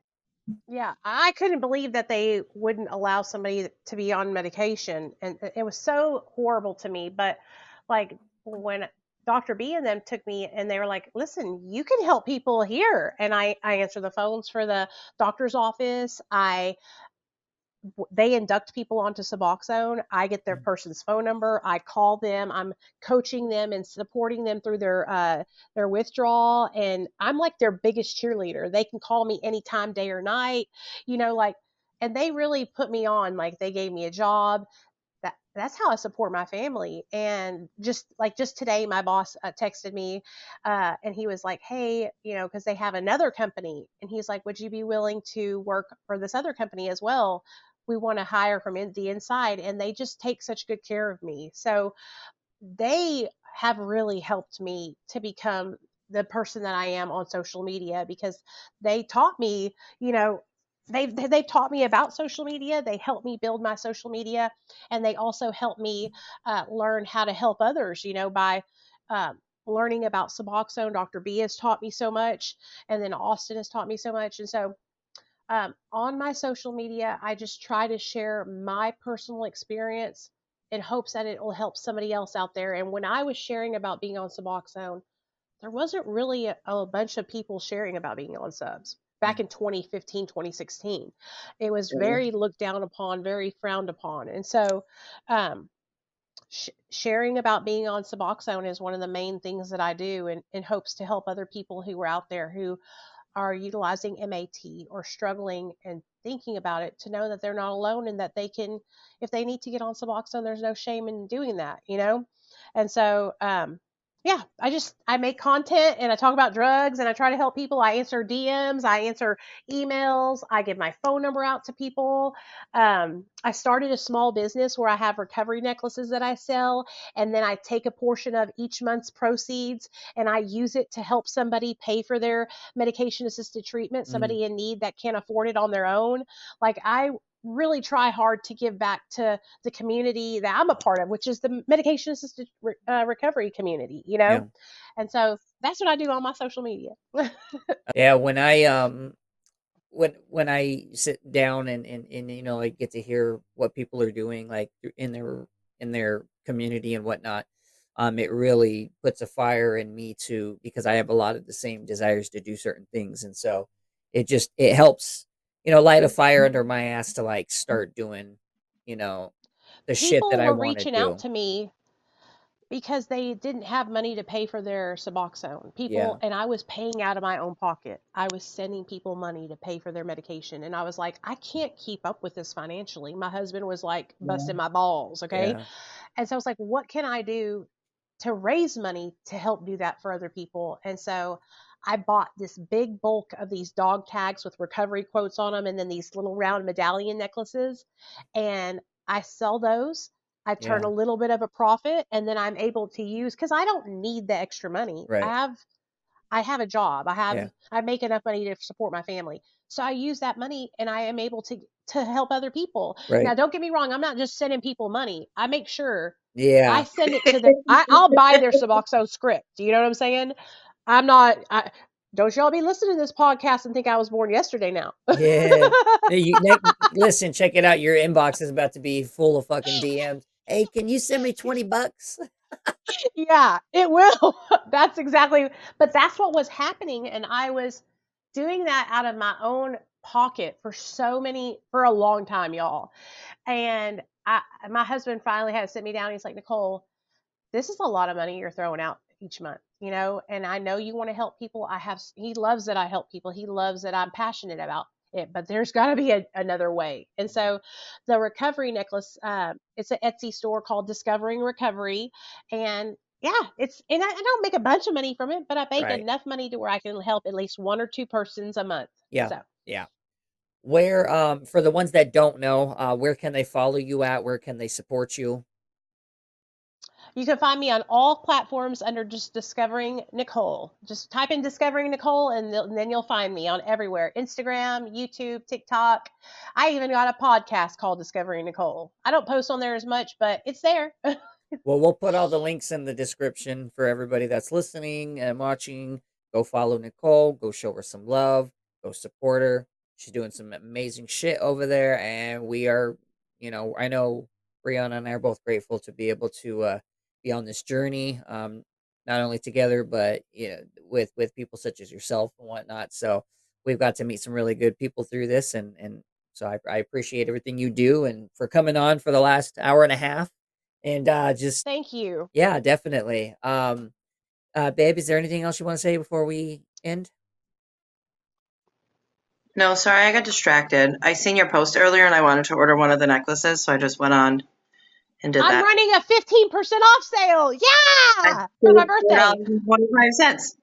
Yeah, I couldn't believe that they wouldn't allow somebody to be on medication, and it was so horrible to me. But like when Dr. B and them took me and they were like, "Listen, you can help people here." And I answer the phones for the doctor's office. They induct people onto Suboxone. I get their mm, person's phone number. I call them. I'm coaching them and supporting them through their withdrawal, and I'm like their biggest cheerleader. They can call me anytime, day or night. Like, and they really put me on. Like, they gave me a job. that's how I support my family. And just today, my boss texted me, and he was like, "Hey, because they have another company," and he's like, "Would you be willing to work for this other company as well? We want to hire from the inside, and they just take such good care of me." So they have really helped me to become the person that I am on social media, because they taught me, they've taught me about social media. They helped me build my social media, and they also helped me learn how to help others, by learning about Suboxone. Dr. B has taught me so much, and then Austin has taught me so much. And so on my social media, I just try to share my personal experience in hopes that it will help somebody else out there. And when I was sharing about being on Suboxone, there wasn't really a bunch of people sharing about being on subs back in 2015, 2016. It was very looked down upon, very frowned upon. And so, sharing about being on Suboxone is one of the main things that I do, in hopes to help other people who are out there who are utilizing MAT or struggling and thinking about it, to know that they're not alone, and that they can, if they need to get on Suboxone, there's no shame in doing that, And so, yeah, I make content, and I talk about drugs, and I try to help people. I answer DMs, I answer emails, I give my phone number out to people. I started a small business where I have recovery necklaces that I sell, and then I take a portion of each month's proceeds and I use it to help somebody pay for their medication assisted treatment, somebody in need that can't afford it on their own. Like, I really try hard to give back to the community that I'm a part of, which is the medication assisted recovery community, Yeah. And so that's what I do on my social media. Yeah, when I sit down and I get to hear what people are doing, like in their community and whatnot, it really puts a fire in me too, because I have a lot of the same desires to do certain things, and so it helps, light a fire under my ass to like start doing, you know, the shit that People I were want to reaching out do. to me because they didn't have money to pay for their Suboxone. Yeah. And I was paying out of my own pocket. I was sending people money to pay for their medication. And I was like, I can't keep up with this financially. My husband was like busting my balls. Okay. Yeah. And so I was like, what can I do to raise money to help do that for other people? And so I bought this big bulk of these dog tags with recovery quotes on them, and then these little round medallion necklaces. And I sell those. I turn Yeah. a little bit of a profit, and then I'm able to use, because I don't need the extra money. Right. I have a job. Yeah. I make enough money to support my family. So I use that money, and I am able to help other people. Now, Right. don't get me wrong, I'm not just sending people money. I make sure I Yeah. send it to I'll buy their Suboxone script. Do you know what I'm saying? I'm not don't y'all be listening to this podcast and think I was born yesterday now. Yeah. Hey, listen, check it out. Your inbox is about to be full of fucking DMs. Hey, can you send me $20? Yeah, it will. That's exactly, but that's what was happening. And I was doing that out of my own pocket for a long time, y'all. And my husband finally had to sit me down. He's like, Nicole, this is a lot of money you're throwing out each month, and I know you want to help people. He loves that I help people. He loves that I'm passionate about it, but there's got to be another way. And so the recovery necklace, it's an Etsy store called Discovering Recovery. And yeah, I don't make a bunch of money from it, but I make Right. enough money to where I can help at least one or two persons a month. Yeah. So Yeah. Where for the ones that don't know, where can they follow you at? Where can they support you? you can find me on all platforms under just Discovering Nicole. Just type in Discovering Nicole, and then you'll find me on everywhere: Instagram, YouTube, TikTok. I even got a podcast called Discovering Nicole. I don't post on there as much, but it's there. Well, we'll put all the links in the description for everybody that's listening and watching. Go follow Nicole. Go show her some love. Go support her. She's doing some amazing shit over there, and we are, I know Brianna and I are both grateful to be able to be on this journey, not only together but with people such as yourself and whatnot. So we've got to meet some really good people through this, and so I appreciate everything you do and for coming on for the last hour and a half. And just Thank you. yeah, definitely. Babe, is there anything else you want to say before we end? No, sorry, I got distracted. I seen your post earlier and I wanted to order one of the necklaces, so I just went on and did I'm that. running a 15% off sale. Yeah, for my birthday. $4.25.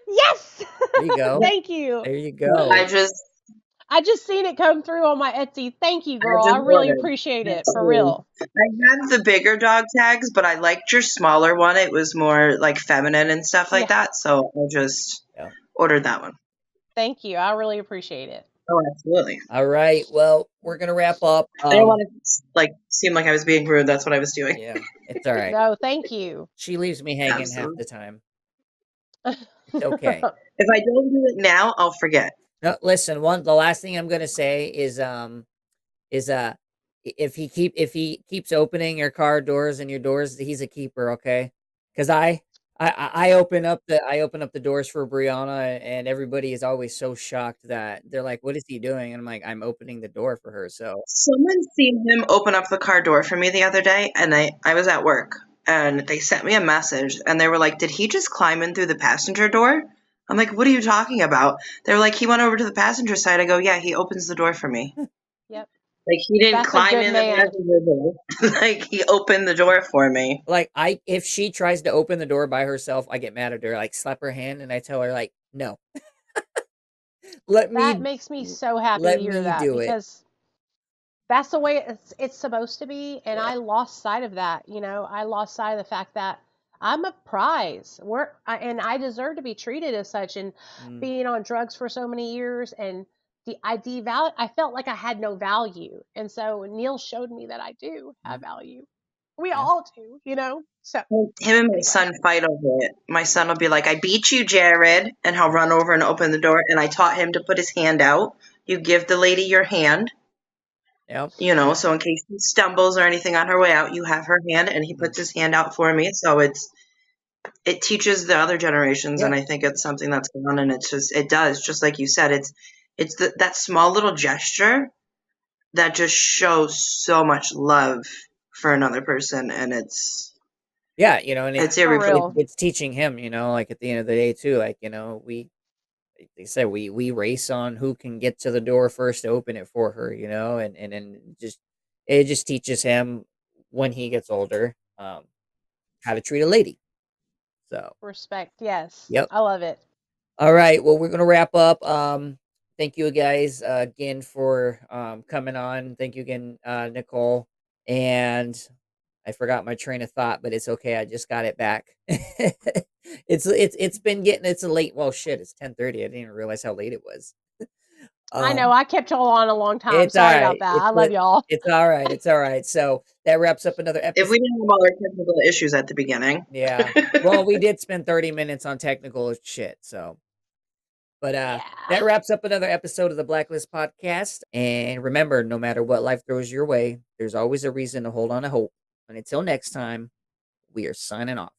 Yes. There you go. Thank you. There you go. I just seen it come through on my Etsy. Thank you, girl. I really appreciate it. For real. I had the bigger dog tags, but I liked your smaller one. It was more like feminine and stuff like that. So I just ordered that one. Thank you. I really appreciate it. Oh, absolutely. All right. Well, we're gonna wrap up. I didn't want to seem like I was being rude. That's what I was doing. Yeah, it's all right. No, thank you. She leaves me hanging half the time. It's okay. If I don't do it now, I'll forget. No, listen. The last thing I'm gonna say is if he keeps opening your car doors and your doors, he's a keeper, okay? Because I open up the doors for Brianna, and everybody is always so shocked that they're like, "What is he doing?" And I'm like, "I'm opening the door for her." So someone seen him open up the car door for me the other day, and I was at work, and they sent me a message, and they were like, "Did he just climb in through the passenger door?" I'm like, "What are you talking about?" They were like, "He went over to the passenger side." I go, "Yeah, he opens the door for me." Yep. Like, he didn't climb in the passenger door. Like, he opened the door for me. Like, if she tries to open the door by herself, I get mad at her. Like, slap her hand, and I tell her, like, no. That makes me so happy to hear that, because that's the way it's supposed to be. And I lost sight of that. You know, I lost sight of the fact that I'm a prize. And I deserve to be treated as such. And being on drugs for so many years, and I felt like I had no value. And so Neil showed me that I do have value. We all do, you know? So him and my son fight over it. My son will be like, "I beat you, Jared," and he'll run over and open the door. And I taught him to put his hand out. You give the lady your hand. Yep. You know, so in case she stumbles or anything on her way out, you have her hand, and he puts his hand out for me. So it teaches the other generations, and I think it's something that's going on, and it does, just like you said, it's that small little gesture that just shows so much love for another person, and it's you know, and it's irreplaceable. It's teaching him, you know, like at the end of the day too, like, you know, they said we race on who can get to the door first to open it for her, you know, and it just teaches him when he gets older how to treat a lady. So respect, yes. Yep. I love it. All right, well, we're gonna wrap up. Thank you guys again for coming on. Thank you again, Nicole. And I forgot my train of thought, but it's okay. I just got it back. It's been getting, it's a late, well, shit, it's 10:30. I didn't even realize how late it was. I know, I kept y'all on a long time. It's Sorry all right. about that. I love y'all. It's all right. It's all right. So that wraps up another episode. If we didn't have all our technical issues at the beginning. Yeah. Well, we did spend 30 minutes on technical shit, so. But that wraps up another episode of the Blacklist Podcast. And remember, no matter what life throws your way, there's always a reason to hold on to hope. And until next time, we are signing off.